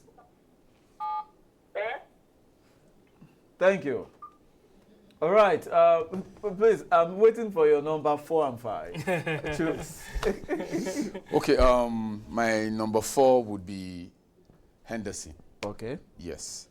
Thank you. All right, please, I'm waiting for your number 4 and 5. Choose. Okay, my number 4 would be Henderson. Okay. Yes.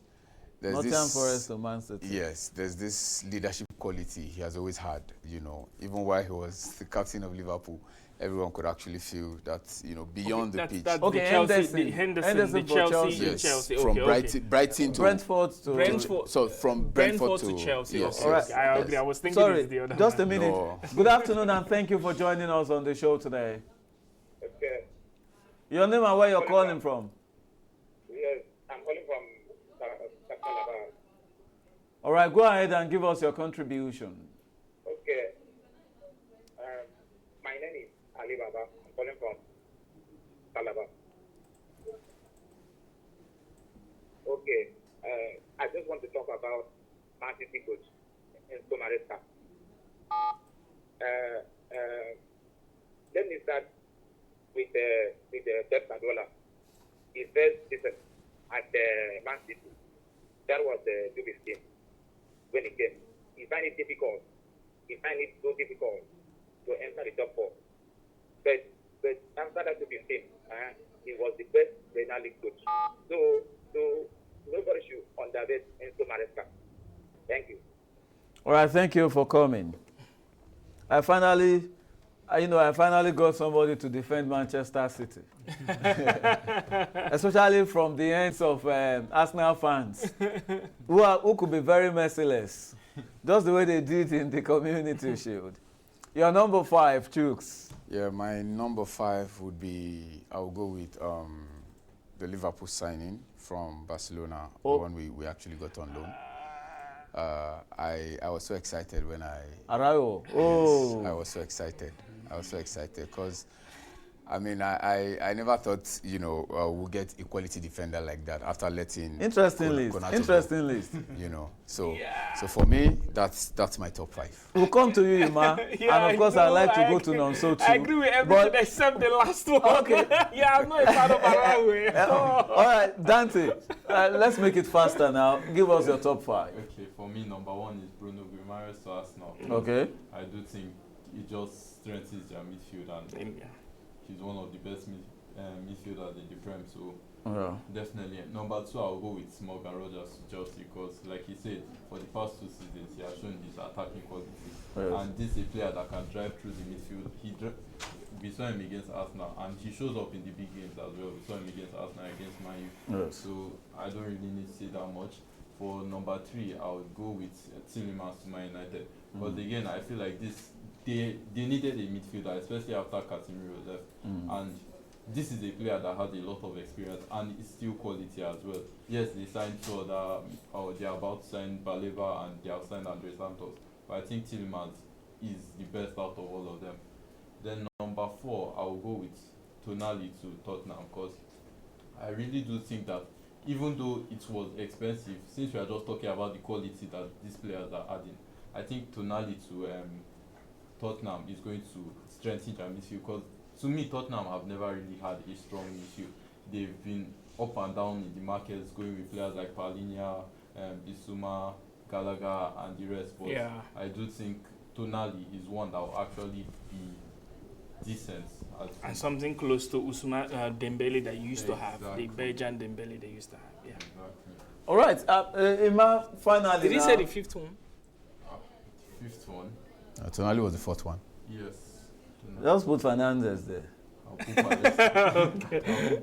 Nottingham Forest to Man City. Yes, there's this leadership quality he has always had. You know, even while he was the captain of Liverpool, everyone could actually feel that, you know, beyond the pitch. That's Okay, the Chelsea, Henderson. the Henderson, Henderson the for Chelsea, Chelsea. in Yes, Chelsea. from Okay. Brighton to Brentford to Brentford. So from Brentford to Chelsea. Yes, Okay, yes, okay. I agree. yes. I was thinking Sorry, it's the other just a one. minute. No. Good afternoon and thank you for joining us on the show today. Okay. Your name and where you're calling from? Yes, I'm calling from Calabar. All right, go ahead and give us your contribution. Okay. My name is Ali Baba. I'm calling from Calabar. Okay. I just want to talk about Man City coach Enzo Maresca. Let me start with Pep Guardiola. His first season at Man City, that was the Juve team when he came. He found it difficult. He found it so difficult to enter the top 4. But after that Juve team, he was the best Premier League coach. So nobody should underrate Enzo Maresca. Thank you. All right, thank you for coming. I finally got somebody to defend Manchester City, especially from the ends of Arsenal fans, who could be very merciless, just the way they did in the Community Shield. Your number 5, Chooks. Yeah, my number 5 would be, I'll go with the Liverpool signing from Barcelona, the one we actually got on loan. I was so excited when Araujo. Yes, I was so excited. I was so excited because, I mean, I never thought, you know, we'll get a quality defender like that after letting Interesting list. Interesting list. You know, so for me, that's my top 5. We'll come to you, Ima. Yeah, and of course, I'd like to go to Nonso too. I agree with everything except the last one. Okay. Yeah, I'm not a fan of Araujo. All right, Dante, let's make it faster now. Give us your top 5. Okay, for me, number 1 is Bruno Guimaraes to Arsenal. Okay. I do think it just strengthens their midfield, and he's one of the best midfielders in the Prem. So definitely. Number 2, I'll go with Morgan Rogers to Chelsea because, like he said, for the past 2 seasons, he has shown his attacking quality. Yes. And this is a player that can drive through the midfield. We saw him against Arsenal, and he shows up in the big games as well. We saw him against Arsenal, against Man U. Yes. So I don't really need to say that much. For number 3, I would go with Tielemans to Man United. But again, I feel like they needed a midfielder, especially after Casemiro left. And this is a player that has a lot of experience and is still quality as well. Yes, they signed 2 other, or they're about to sign Baleba and they have signed Andre Santos. But I think Tielemans is the best out of all of them. Then number 4, I will go with Tonali to Tottenham because I really do think that even though it was expensive, since we are just talking about the quality that these players are adding, I think Tonali to Tottenham is going to strengthen their midfield because to me, Tottenham have never really had a strong midfield. They've been up and down in the markets, going with players like Palhinha, Bissouma, Gallagher, and the rest. But I do think Tonali is one that will actually be decent. And something close to Ousmane Dembele that used to have, the Belgian Dembele they used to have. Yeah. Exactly. All right, Ima, finally. Did he say the 5th one? 5th one? Tonali was the 4th one. Yes. Just put Fernandez there. I'll put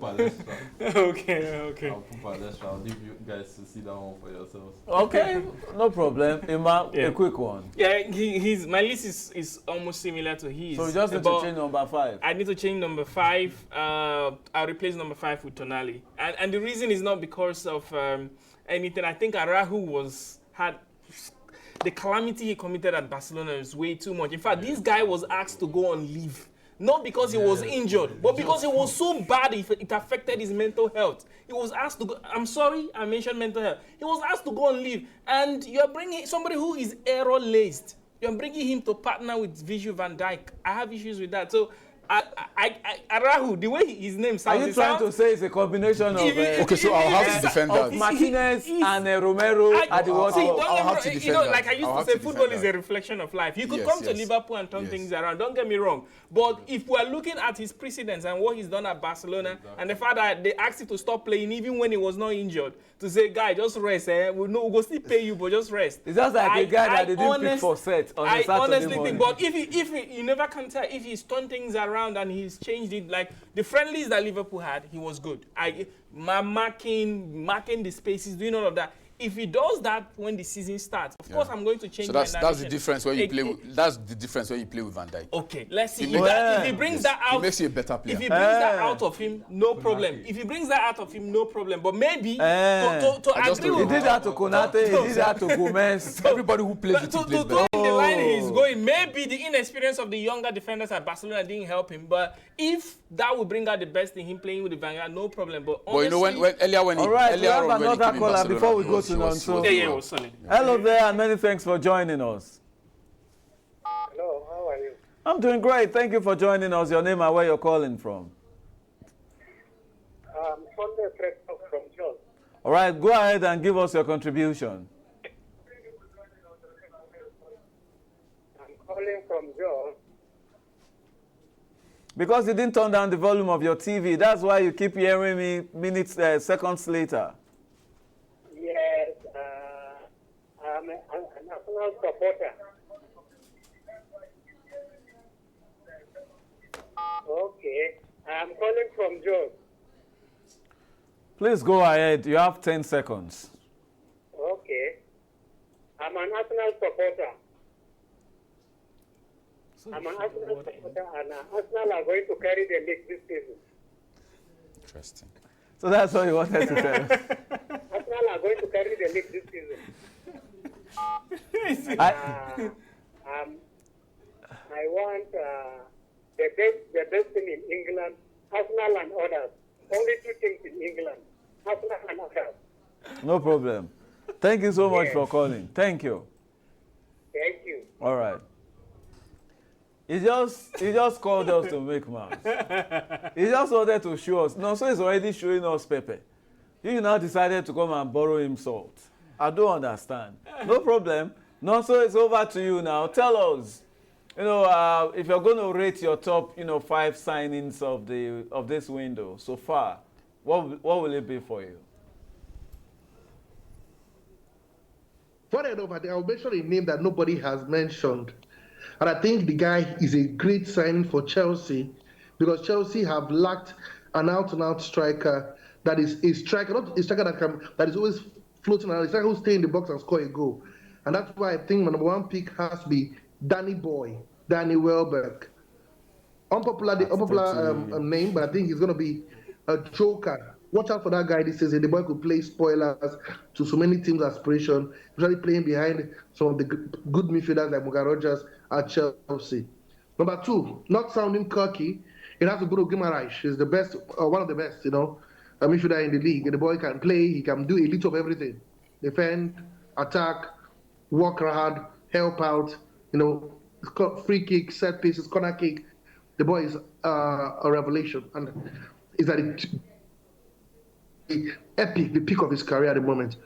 Palestra. Okay. I'll put Palestra. I'll leave you guys to see that one for yourselves. Okay, no problem. Ima, a quick one. Yeah, my list is almost similar to his. So we just need to change number 5. I need to change number 5. I'll replace number 5 with Tonali. And the reason is not because of anything. I think Araujo had the calamity he committed at Barcelona is way too much. In fact, this guy was asked to go on leave. Not because he was injured, but because it was so bad it affected his mental health. He was asked to go, I'm sorry, I mentioned mental health. He was asked to go on leave. And you're bringing somebody who is error-laced. You're bringing him to partner with Virgil van Dijk. I have issues with that. So I Arahu, the way his name sounds. Are you trying to say it's a combination of... Okay, so I'll have to defend of that. Martinez and Romero at the World Cup. I'll have to defend you know, that. like I used I'll to have say, to football defend is that. a reflection of life. You could Yes, come to yes. Liverpool and turn things around. Don't get me wrong. But if we're looking at his precedents and what he's done at Barcelona, and the fact that they asked him to stop playing even when he was not injured, to say, guy, just rest. We'll go still pay you, but just rest. It's just like a guy that they didn't pick for set on a Saturday honestly morning. think, but if you never can tell if he's turned things around and he's changed it, like the friendlies that Liverpool had, he was good. Marking the spaces, doing all of that. If he does that when the season starts, of course I'm going to change. So my that's the difference when you play. It- That's the difference when you play with Van Dijk. Okay, let's see. It If he brings that out, it makes you a better player. if he brings that out of him, no problem. If he brings that out of him, no problem. But maybe to agree He with did that to Konate, he did that to Gomez. Everybody who plays with him plays better. in the line he's going, maybe the inexperience of the younger defenders at Barcelona didn't help him. But if that would bring out the best in him playing with the Vanguard, no problem. But you know, when earlier when he All right, we earlier have on when he another came in caller Barcelona, before we he go was- to he was- Nonso. yeah, it was solid. Hello there, and many thanks for joining us. Hello, how are you? I'm doing great. Thank you for joining us. Your name and where you're calling from. Sunday Fred from John. All right, go ahead and give us your contribution. I'm calling from John. Because you didn't turn down the volume of your TV, that's why you keep hearing me seconds later. Yes, I'm a national supporter. Okay, I'm calling from John. Please go ahead. You have 10 seconds. Okay, I'm an Arsenal supporter. I'm an Arsenal supporter, and Arsenal are going to carry the league this season. Interesting. So that's all you wanted to tell us. Arsenal are going to carry the league this season. I want the best team in England, Arsenal and others. Only two things in England, Arsenal and others. No problem. Thank you so much for calling. Thank you. Thank you. All right. He just called us to make mouth. He just wanted to show us. No, so he's already showing us Pepe. You now decided to come and borrow him salt. I don't understand. No problem. No, so it's over to you now. Tell us, if you're going to rate your top, 5 signings of this window so far, what will it be for you? Funny enough, I'll mention a name that nobody has mentioned. And I think the guy is a great signing for Chelsea because Chelsea have lacked an out-and-out striker that is a striker, not a striker that is always floating around, a striker who stay in the box and score a goal. And that's why I think my number one pick has to be Danny Welbeck. Unpopular name, but I think he's going to be a joker. Watch out for that guy this season. The boy could play spoilers to so many teams' aspiration, usually playing behind some of the good midfielders like Morgan Rogers at Chelsea. Number 2, not sounding cocky, it has to go to Guimaraes. He's the best, one of the best, midfielder in the league. And the boy can play, he can do a little of everything. Defend, attack, work hard, help out, free kick, set pieces, corner kick. The boy is a revelation. And is at the peak of his career at the moment.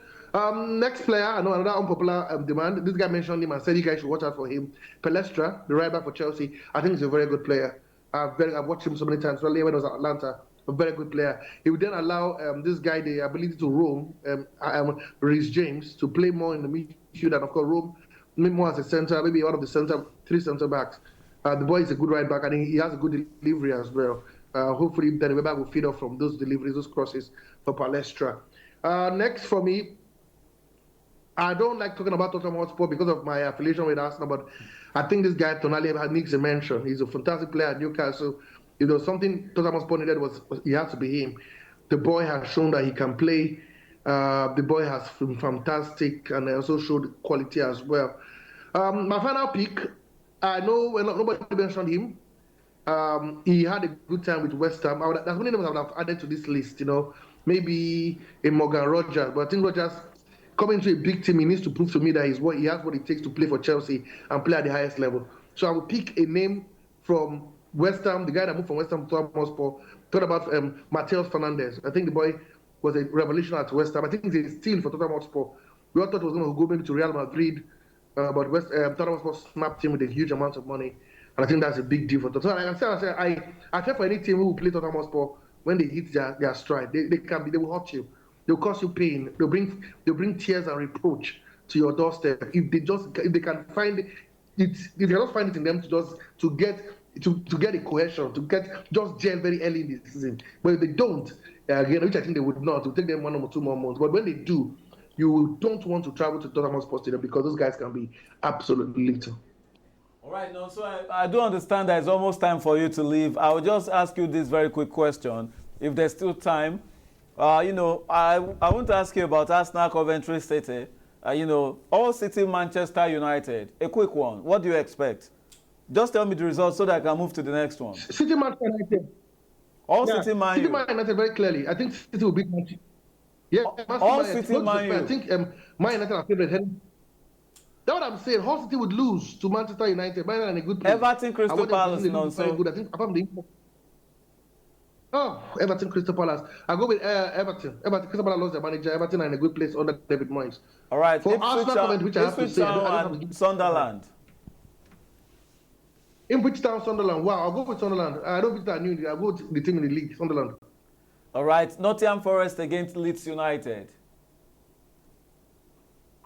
Next player, I know another unpopular demand. This guy mentioned him and said you guys should watch out for him. Palestra, the right back for Chelsea. I think he's a very good player. I've watched him so many times. When he was at Atlanta, a very good player. He would then allow this guy the ability to roam, Reece James, to play more in the midfield and of course roam more as a center, maybe one of the 3 center backs. The boy is a good right back and he has a good delivery as well. Hopefully, Danny Welbeck will feed off from those deliveries, those crosses for Palestra. Next for me, I don't like talking about Tottenham Hotspur because of my affiliation with Arsenal, but I think this guy, Tonali, needs a mention. He's a fantastic player at Newcastle. If there was something Tottenham Hotspur needed, he has to be him. The boy has shown that he can play. The boy has been fantastic and also showed quality as well. My final pick, I know nobody mentioned him. He had a good time with West Ham. There's many names I would have added to this list, maybe a Morgan Rogers, but I think Rogers coming to a big team, he needs to prove to me that he has what it takes to play for Chelsea and play at the highest level. So I will pick a name from West Ham, the guy that moved from West Ham to Tottenham Hotspur, talked about Mateus Fernandes. I think the boy was a revelation at West Ham. I think he's a steal for Tottenham Hotspur. We all thought he was going to go maybe to Real Madrid, but Tottenham Hotspur snapped him with a huge amount of money. And I think that's a big deal for Tottenham. So I feel for any team who will play Tottenham Hotspur when they hit their stride. They will hurt you. They'll cause you pain. They'll bring tears and reproach to your doorstep. If they can find it, if they just find it in them to get a cohesion, to get just gel very early in the season. But if they don't, again, which I think they would not, it will take them 1 or 2 more months. But when they do, you don't want to travel to Tottenham Hotspur Stadium because those guys can be absolutely lethal. All right, no, so I do understand that it's almost time for you to leave. I will just ask you this very quick question, if there's still time. I want to ask you about Arsenal, Coventry City. All City, Manchester United. A quick one. What do you expect? Just tell me the results so that I can move to the next one. City, Manchester United. City, Man City, U. Man United very clearly. I think City will beat Manchester. Yeah, all City, Man U. I think Man United are favourite. That's what I'm saying. Hull City would lose to Manchester United. Man United in a good place. Everton, Crystal Palace, very good. I think apart from the Everton, Crystal Palace. I go with Everton. Crystal Palace lost their manager. Everton are in a good place under David Moyes. All right. For Arsenal, which I have to say, Sunderland. Ipswich Town, Sunderland. Wow, I'll go with Sunderland. I don't think that I knew. I'll go with the team in the league, Sunderland. All right. Nottingham Forest against Leeds United.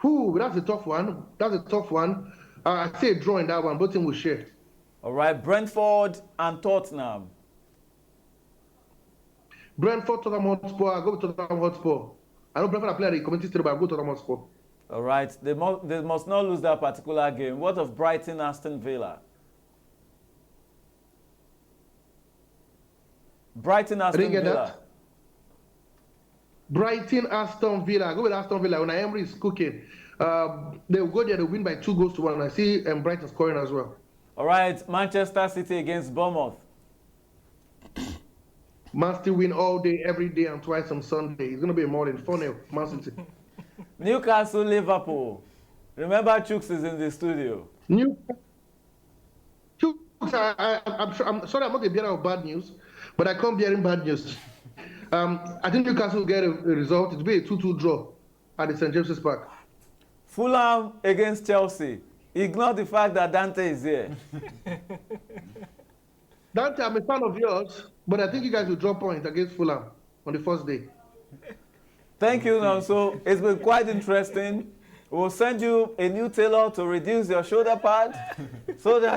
That's a tough one. I say a draw in that one. Both teams will share. All right. Brentford and Tottenham. Brentford, Tottenham Hotspur. I go with Tottenham Hotspur. I know Brentford are playing at the community stadium, but I go with Tottenham Hotspur. All right. They must not lose that particular game. What of Brighton, Aston Villa? Brighton, Aston Villa. That. Brighton, Aston Villa. I go with Aston Villa. When Emery is cooking, they'll go there to win by 2-1. I see Brighton scoring as well. All right. Manchester City against Bournemouth. Man City win all day, every day, and twice on Sunday. It's going to be a more than 4-0, Man City. Newcastle, Liverpool. Remember, Chooks is in the studio. I'm sorry, I'm not a bearer of bad news, but I can't be hearing bad news. I think Newcastle will get a result. It will be a 2-2 draw at the St. James's Park. Fulham against Chelsea. Ignore the fact that Dante is here. Dante, I'm a fan of yours, but I think you guys will draw points against Fulham on the first day. Thank you, Nonso. It's been quite interesting. We'll send you a new tailor to reduce your shoulder pad so that,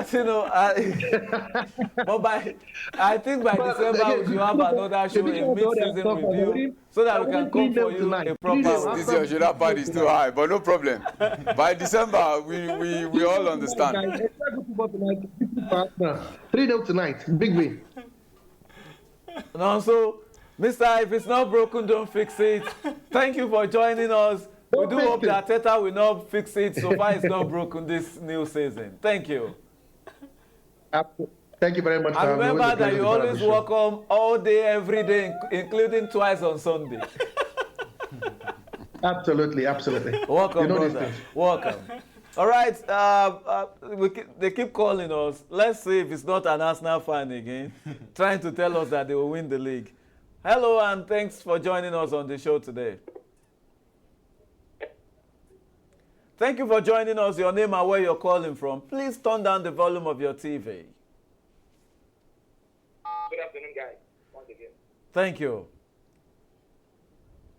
I think by December we will have another show, a mid-season review, so that we can come for you a proper. This your shoulder pad is too high, but no problem. By December, we all understand. 3-0 tonight, big win. Nonso, Mister, if it's not broken, don't fix it. Thank you for joining us. We do hope that Teta will not fix it so far it's not broken this new season. Thank you. Thank you very much. And remember that you're always welcome all day, every day, including twice on Sunday. Absolutely. Welcome, brother. Welcome. All right. They keep calling us. Let's see if it's not an Arsenal fan again, trying to tell us that they will win the league. Hello, and thanks for joining us on the show today. Thank you for joining us. Your name and where you're calling from. Please turn down the volume of your TV. Good afternoon, guys. Once again. Thank you.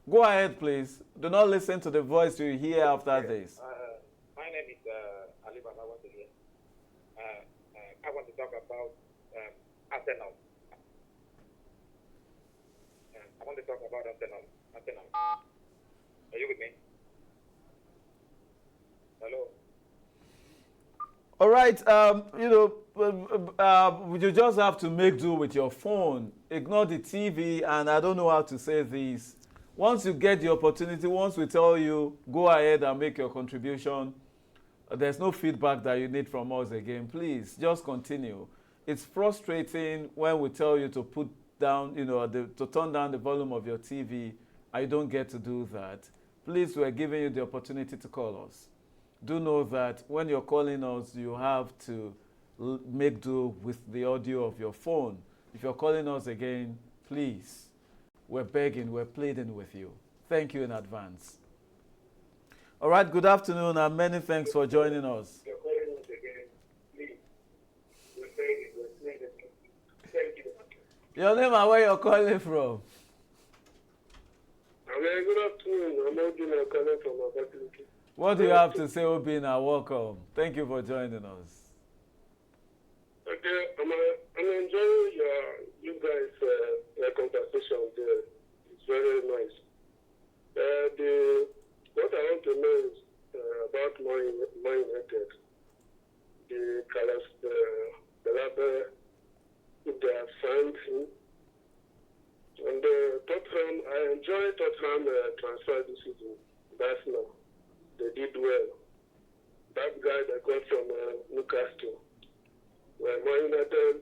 Go ahead, please. Do not listen to the voice you hear after this. My name is Ali Baba once again. I want to talk about Arsenal. I want to talk about Arsenal. Are you with me? Hello. All right. You just have to make do with your phone. Ignore the TV, and I don't know how to say this. Once you get the opportunity, once we tell you, go ahead and make your contribution. There's no feedback that you need from us again. Please, just continue. It's frustrating when we tell you to put down, to turn down the volume of your TV, and you don't get to do that. Please, we're giving you the opportunity to call us. Do know that when you're calling us, you have to make do with the audio of your phone. If you're calling us again, please, we're begging, we're pleading with you. Thank you in advance. All right, good afternoon, and many thanks for joining us. Your name and where you're calling from? Good afternoon. I'm Obina calling from Abakaliki. What do you have to say, Obina? Welcome. Thank you for joining us. Okay, I'm enjoying you guys' conversation there. It's very nice. What I want to know is about Man United. The colors, the label, if they have signed him. And Tottenham, I enjoy Tottenham transfer this season. That's now. They did well. That guy that got from Newcastle. When Man United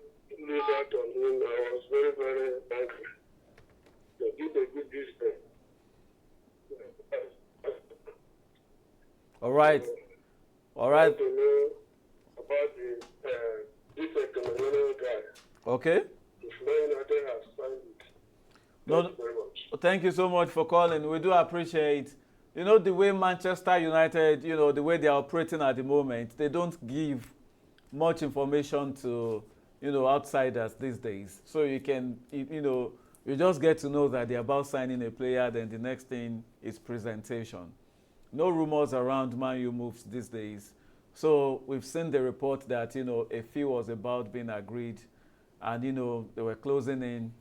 lose out on him, I was very, very angry. They did a good business. All right. All right. I want to know about this Cameroonian guy. Okay. If Man United has signed it. No, Thank you very much. thank you so much for calling. We do appreciate, the way Manchester United, the way they are operating at the moment. They don't give much information to, outsiders these days. So you can, you just get to know that they're about signing a player, then the next thing is presentation. No rumors around Man U moves these days. So we've seen the report that, a fee was about being agreed and, they were closing in.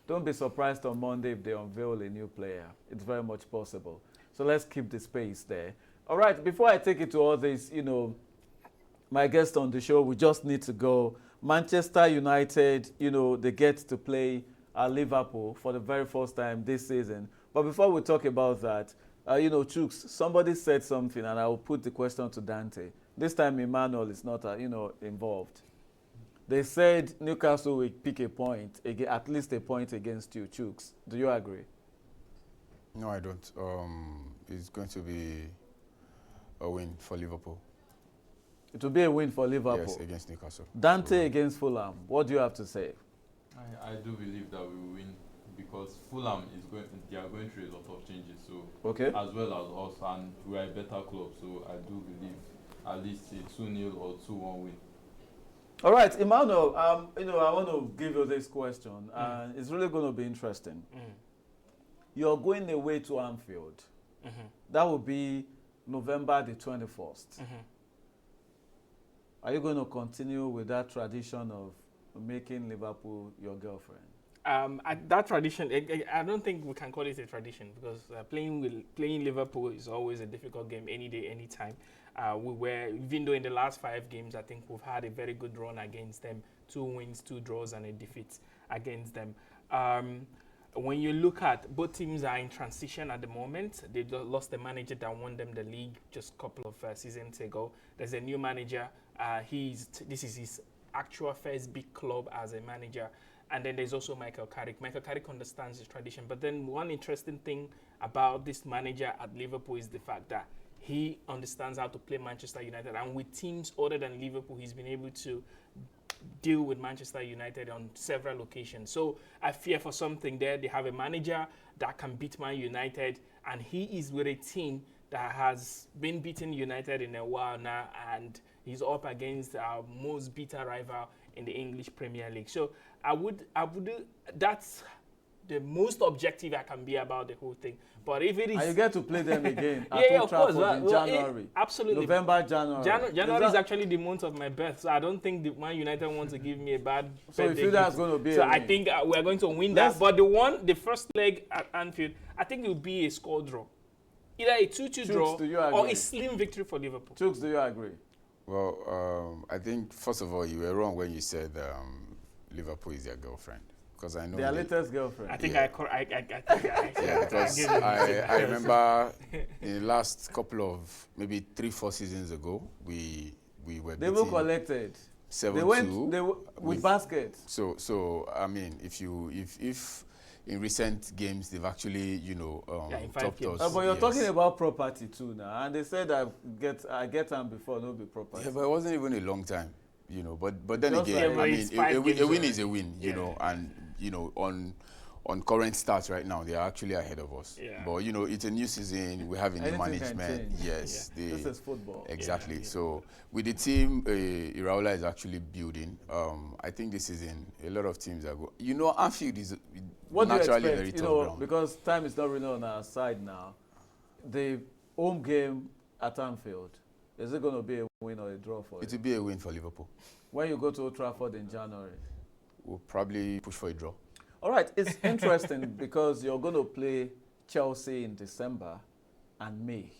Don't be surprised on Monday if they unveil a new player. It's very much possible. So let's keep the space there. All right, before I take it to all this, my guest on the show, we just need to go. Manchester United, they get to play at Liverpool for the very first time this season. But before we talk about that, Chooks, somebody said something, and I will put the question to Dante. This time, Emmanuel is not, involved. They said Newcastle will pick a point, at least a point against you, Chooks. Do you agree? No, I don't. It's going to be a win for Liverpool. It will be a win for Liverpool. Yes, against Newcastle. Dante against Fulham. What do you have to say? I do believe that we will win because Fulham they are going through a lot of changes, so okay, as well as us, and we are a better club. So I do believe at least a 2-0 or 2-1 win. All right, Emmanuel. I want to give you this question, and it's really going to be interesting. You're going away to Anfield. That will be November the 21st. Are you going to continue with that tradition of making Liverpool your girlfriend? That tradition, I don't think we can call it a tradition because playing Liverpool is always a difficult game any day, any time. Even though in the last 5 games, I think we've had a very good run against them. 2 wins, 2 draws, and a defeat against them. When you look at both teams are in transition at the moment. They lost the manager that won them the league just a couple of seasons ago. There's a new manager. This is his actual first big club as a manager. And then there's also Michael Carrick. Michael Carrick understands his tradition. But then one interesting thing about this manager at Liverpool is the fact that he understands how to play Manchester United. And with teams other than Liverpool, he's been able to deal with Manchester United on several occasions. So I fear for something there. They have a manager that can beat Man United. And he is with a team that has been beating United in a while now. And he's up against our most bitter rival in the English Premier League. So that's the most objective I can be about the whole thing. But if it is... And you get to play them again at yeah, Old of course. Trafford in January. Absolutely. November, January. January is actually the month of my birth, so I don't think the Man United wants to give me a bad So you feel that's going to be So a I win? think we're going to win that. But the first leg at Anfield, I think it will be a score draw. Either a 2-2 draw or a slim victory for Liverpool. Chooks, do you agree? Well, I think, first of all, you were wrong when you said Liverpool is their girlfriend. Because I know their latest girlfriend. I think yeah. Because I remember in the last couple of maybe 3-4 seasons ago, we were. They were collected. 7-2 with baskets. So I mean, if in recent games they've actually topped us. But you're talking about property too now, and they said I get them before, no be property. Yeah, but it wasn't even a long time. you know. But then Just again, like I it's mean, 5 a games win away. is a win, you know, and you know on current stats right now, they are actually ahead of us. Yeah. But you know, it's a new season. We have a new Anything can management. change. Yes, This is football. exactly. So with the team, Iraola is actually building. I think this season a lot of teams are You know, Anfield is What do you naturally expect? very You tough know, ground. because time is not really on our side now. The home game at Anfield, is it going to be a win or a draw for It you? will be a win for Liverpool. When you go to Old Trafford in January. We'll probably push for a draw. All right, it's interesting because you're going to play Chelsea in December and May.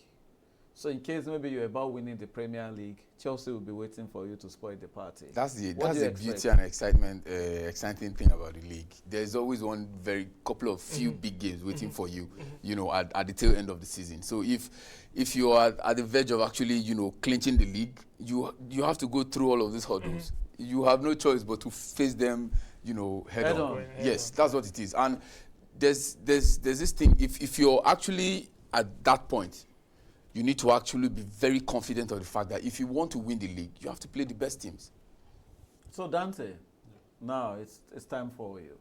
So in case maybe you're about winning the Premier League, Chelsea will be waiting for you to spoil the party. That's the What do you beauty expect? and exciting thing about the league. There's always one couple of few big games waiting for you, you know, at the tail end of the season. So if you are at the verge of actually, you know, clinching the league, you have to go through all of these hurdles. You have no choice but to face them, you know, head on. Yes, that's what it is. And there's this thing. If you're actually at that point, you need to actually be very confident of the fact that if you want to win the league, you have to play the best teams. So Dante, now it's time for you.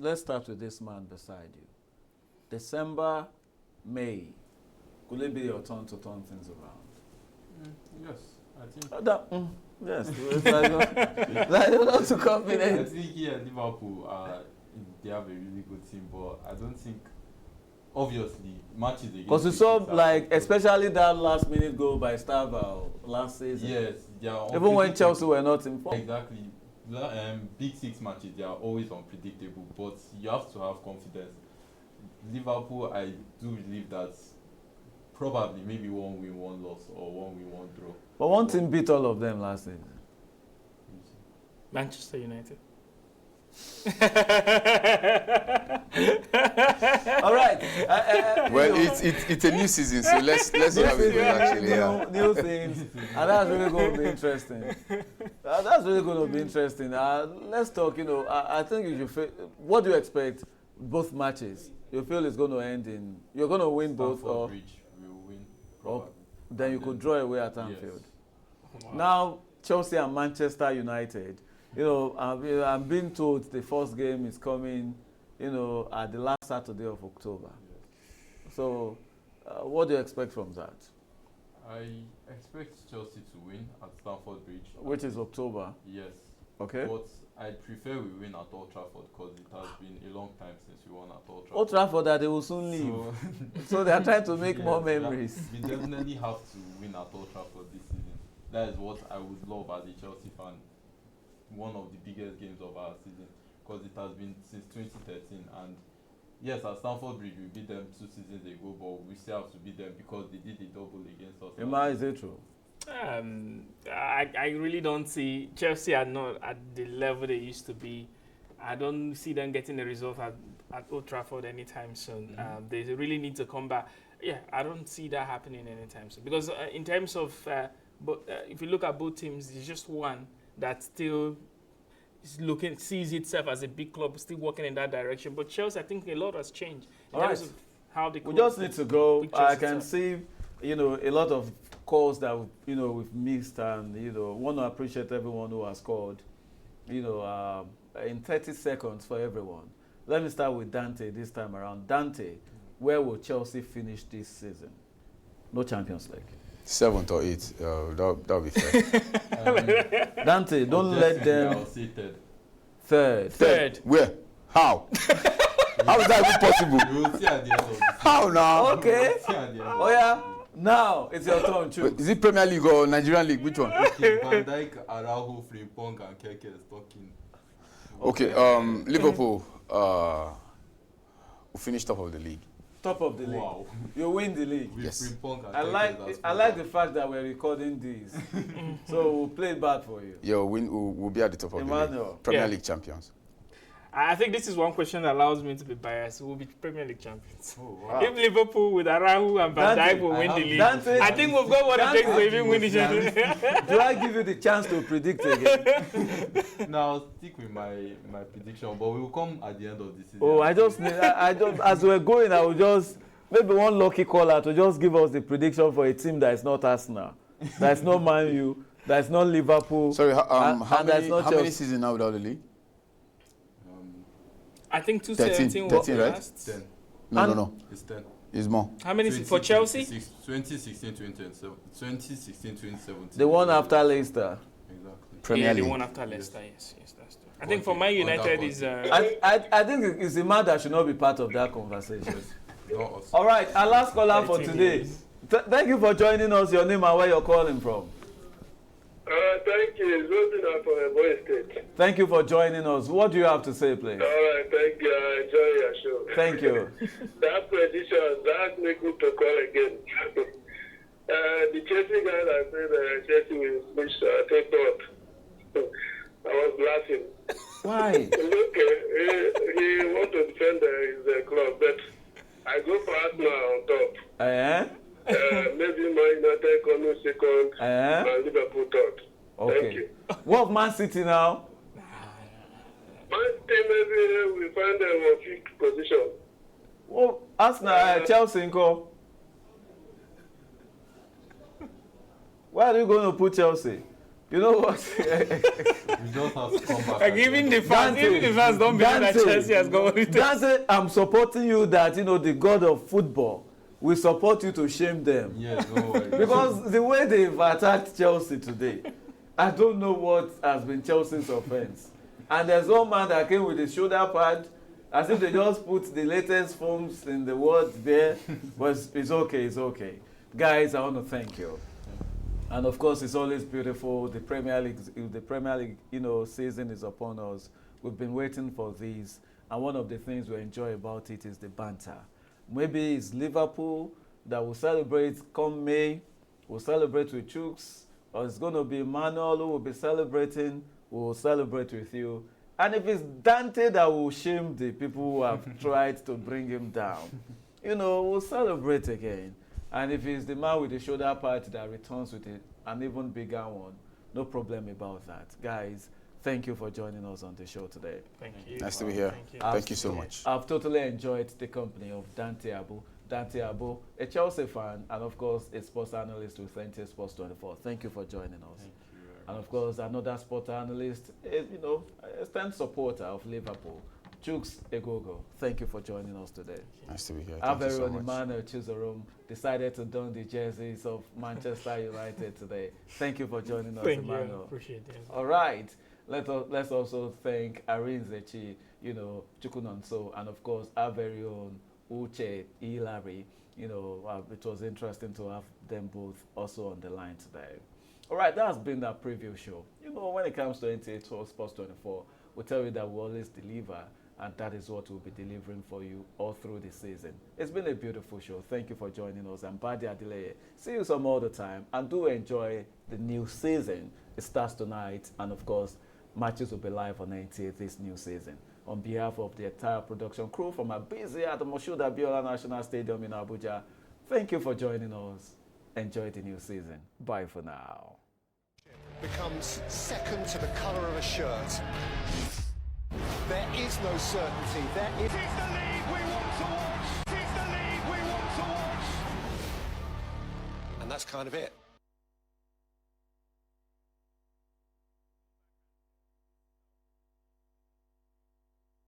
Let's start with this man beside you. December, May, could it be your turn to turn things around? Yes, I think. Yes, you're not too I confident. think here Liverpool, they have a really good team, but I don't think. Obviously, matches against. Because we saw, like, especially that last minute goal by Starval last season. Yes, they are. Even when Chelsea were not informed. Exactly. Big six matches, they are always unpredictable, but you have to have confidence. Liverpool, I do believe that probably maybe 1 win, 1 loss, or 1 win, 1 draw. But one team beat all of them last season. Manchester United. All right. Well, it's a new season, so let's see how it goes actually. New things, and that's really going to be interesting. That's really going to be interesting. Let's talk. You know, I think you should. What do you expect? Both matches. You feel it's going to end in. You're going to win both, Stamford or Bridge will win. or Probably. then you And could then- draw away at Anfield. Yes. Wow. Now Chelsea and Manchester United. You know, I'm being told the first game is coming, you know, at the last Saturday of October. So, what do you expect from that? I expect Chelsea to win at Stamford Bridge. Which is October, Yes. okay? But I prefer we win at Old Trafford because it has been a long time since we won at Old Trafford. Old Trafford that they will soon leave. So, So they are trying to make yes, more memories. We definitely have to win at Old Trafford this season. That is what I would love as a Chelsea fan. One of the biggest games of our season because it has been since 2013. And yes, at Stamford Bridge we beat them 2 seasons ago, but we still have to beat them because they did a double against us. Emma, is it true? I really don't see Chelsea are not at the level they used to be. I don't see them getting a result at Old Trafford anytime soon. They really need to come back. Yeah, I don't see that happening anytime soon because in terms of, if you look at both teams, there's just one that still is sees itself as a big club, still working in that direction. But Chelsea, I think a lot has changed in terms of how they. We just need to go. pictures I can itself. see, you know, a lot of calls that you know we've missed, and you know, want to appreciate everyone who has called. You know, in 30 seconds for everyone. Let me start with Dante this time around. Dante, where will Chelsea finish this season? No Champions League. 7th or 8th, that'll be fair. Dante, don't let them. I'll say third. Third. Where? How? How is that even possible? We will see at the end of the season. How now? Okay. We will see at the end of Oh yeah. Now it's your turn. Wait, Choose. is it Premier League or Nigerian League? Which one? Okay, Van Dijk, Araujo, Frimpong, and Keke is talking. Okay, Liverpool will finish top of the league. Top of the league. Wow. You win the league. With Yes. Frimpong and I Keke as like fullback. the fact that we're recording these, so we'll play it back for you. Yeah, we'll be at the top of the Emmanuel. league. Premier Yeah. League champions. I think this is one question that allows me to be biased. We'll be Premier League champions. Oh, wow. If Liverpool with Araujo and Van Dante, Dijk will win I the have league, Dante, I think we've got what it takes to even win the championship. Do I give you the chance to predict again? Now I'll stick with my prediction, but we will come at the end of the season. Oh, I just as we're going, I will just maybe one lucky caller to just give us the prediction for a team that is not Arsenal, that is not Man U, There's no Liverpool. Sorry, and how there's no many Chelsea. seasons now without the league? I think 13, 2017 was 13, the right? last. 10. No. It's 10. It's more. How many for Chelsea? 2016, 2017. The one after Leicester. Exactly. Premier Yeah, League. the one after Leicester. Yes, that's true. I think for Man United is. I think it's the man that should not be part of that conversation. Not us. All right, our last caller for 13 today. years. Thank you for joining us. Your name and where you're calling from. Thank you. It's Rosen from Boy State. Thank you for joining us. What do you have to say, please? All right, thank you. I enjoy your show. Thank you. That prediction, that make me to call again. The Chelsea guy that said Chelsea will finish take out. I was laughing. Why? Okay, he wants to defend his club, but I go for Arsenal on top. Maybe Man United coming second and Liverpool third. Okay. Thank you. What of Man City now? Man City maybe we find them on fifth position. Well, Arsenal, Chelsea, Inco. Where are you going to put Chelsea? You know what? We just have to come back. Like even the fans don't believe that Chelsea has gone with it. Dante, I'm supporting you that, the God of football will support you to shame them. Yes, no worries. Because the way they've attacked Chelsea today, I don't know what has been Chelsea's offense. And there's one man that came with his shoulder pad, as if they just put the latest phones in the world there. But it's okay, it's okay. Guys, I want to thank you. And of course, it's always beautiful. The Premier League, season is upon us. We've been waiting for this. And one of the things we enjoy about it is the banter. Maybe it's Liverpool that will celebrate come May. We'll celebrate with Chooks. Or it's going to be Manuel who will be celebrating. We'll celebrate with you. And if it's Dante that will shame the people who have tried to bring him down, we'll celebrate again. And if it's the man with the shoulder pad that returns with an even bigger one, no problem about that. Guys, thank you for joining us on the show today. Thank you. Nice to be here. Thank you so much. I've totally enjoyed the company of Dante Abu. Dante Abu, a Chelsea fan, and of course, a sports analyst with Plenty Sports 24. Thank you for joining us. And of course, another sport analyst, a stand supporter of Liverpool, Chooks Egogo. Thank you for joining us today. Nice to be here. Our Thank you very so own much. Emmanuel Chizorum decided to don the jerseys of Manchester United today. Thank you for joining us, Thank you. Emmanuel. Appreciate it. All right. Let's also thank Irene Zechi, Chukunonso, and of course our very own Uche Ilari. It was interesting to have them both also on the line today. All right, that's been our preview show. When it comes to NTA Sports 24, we tell you that we always deliver, and that is what we'll be delivering for you all through the season. It's been a beautiful show. Thank you for joining us. I'm Badi Adeleye. See you some other time, and do enjoy the new season. It starts tonight, and of course, matches will be live on NTA this new season. On behalf of the entire production crew from our busy at the Moshood Abiola National Stadium in Abuja, thank you for joining us. Enjoy the new season. Bye for now. Becomes second to the colour of a shirt. There is no certainty. It is the league we want to watch. It is the league we want to watch. And that's kind of it.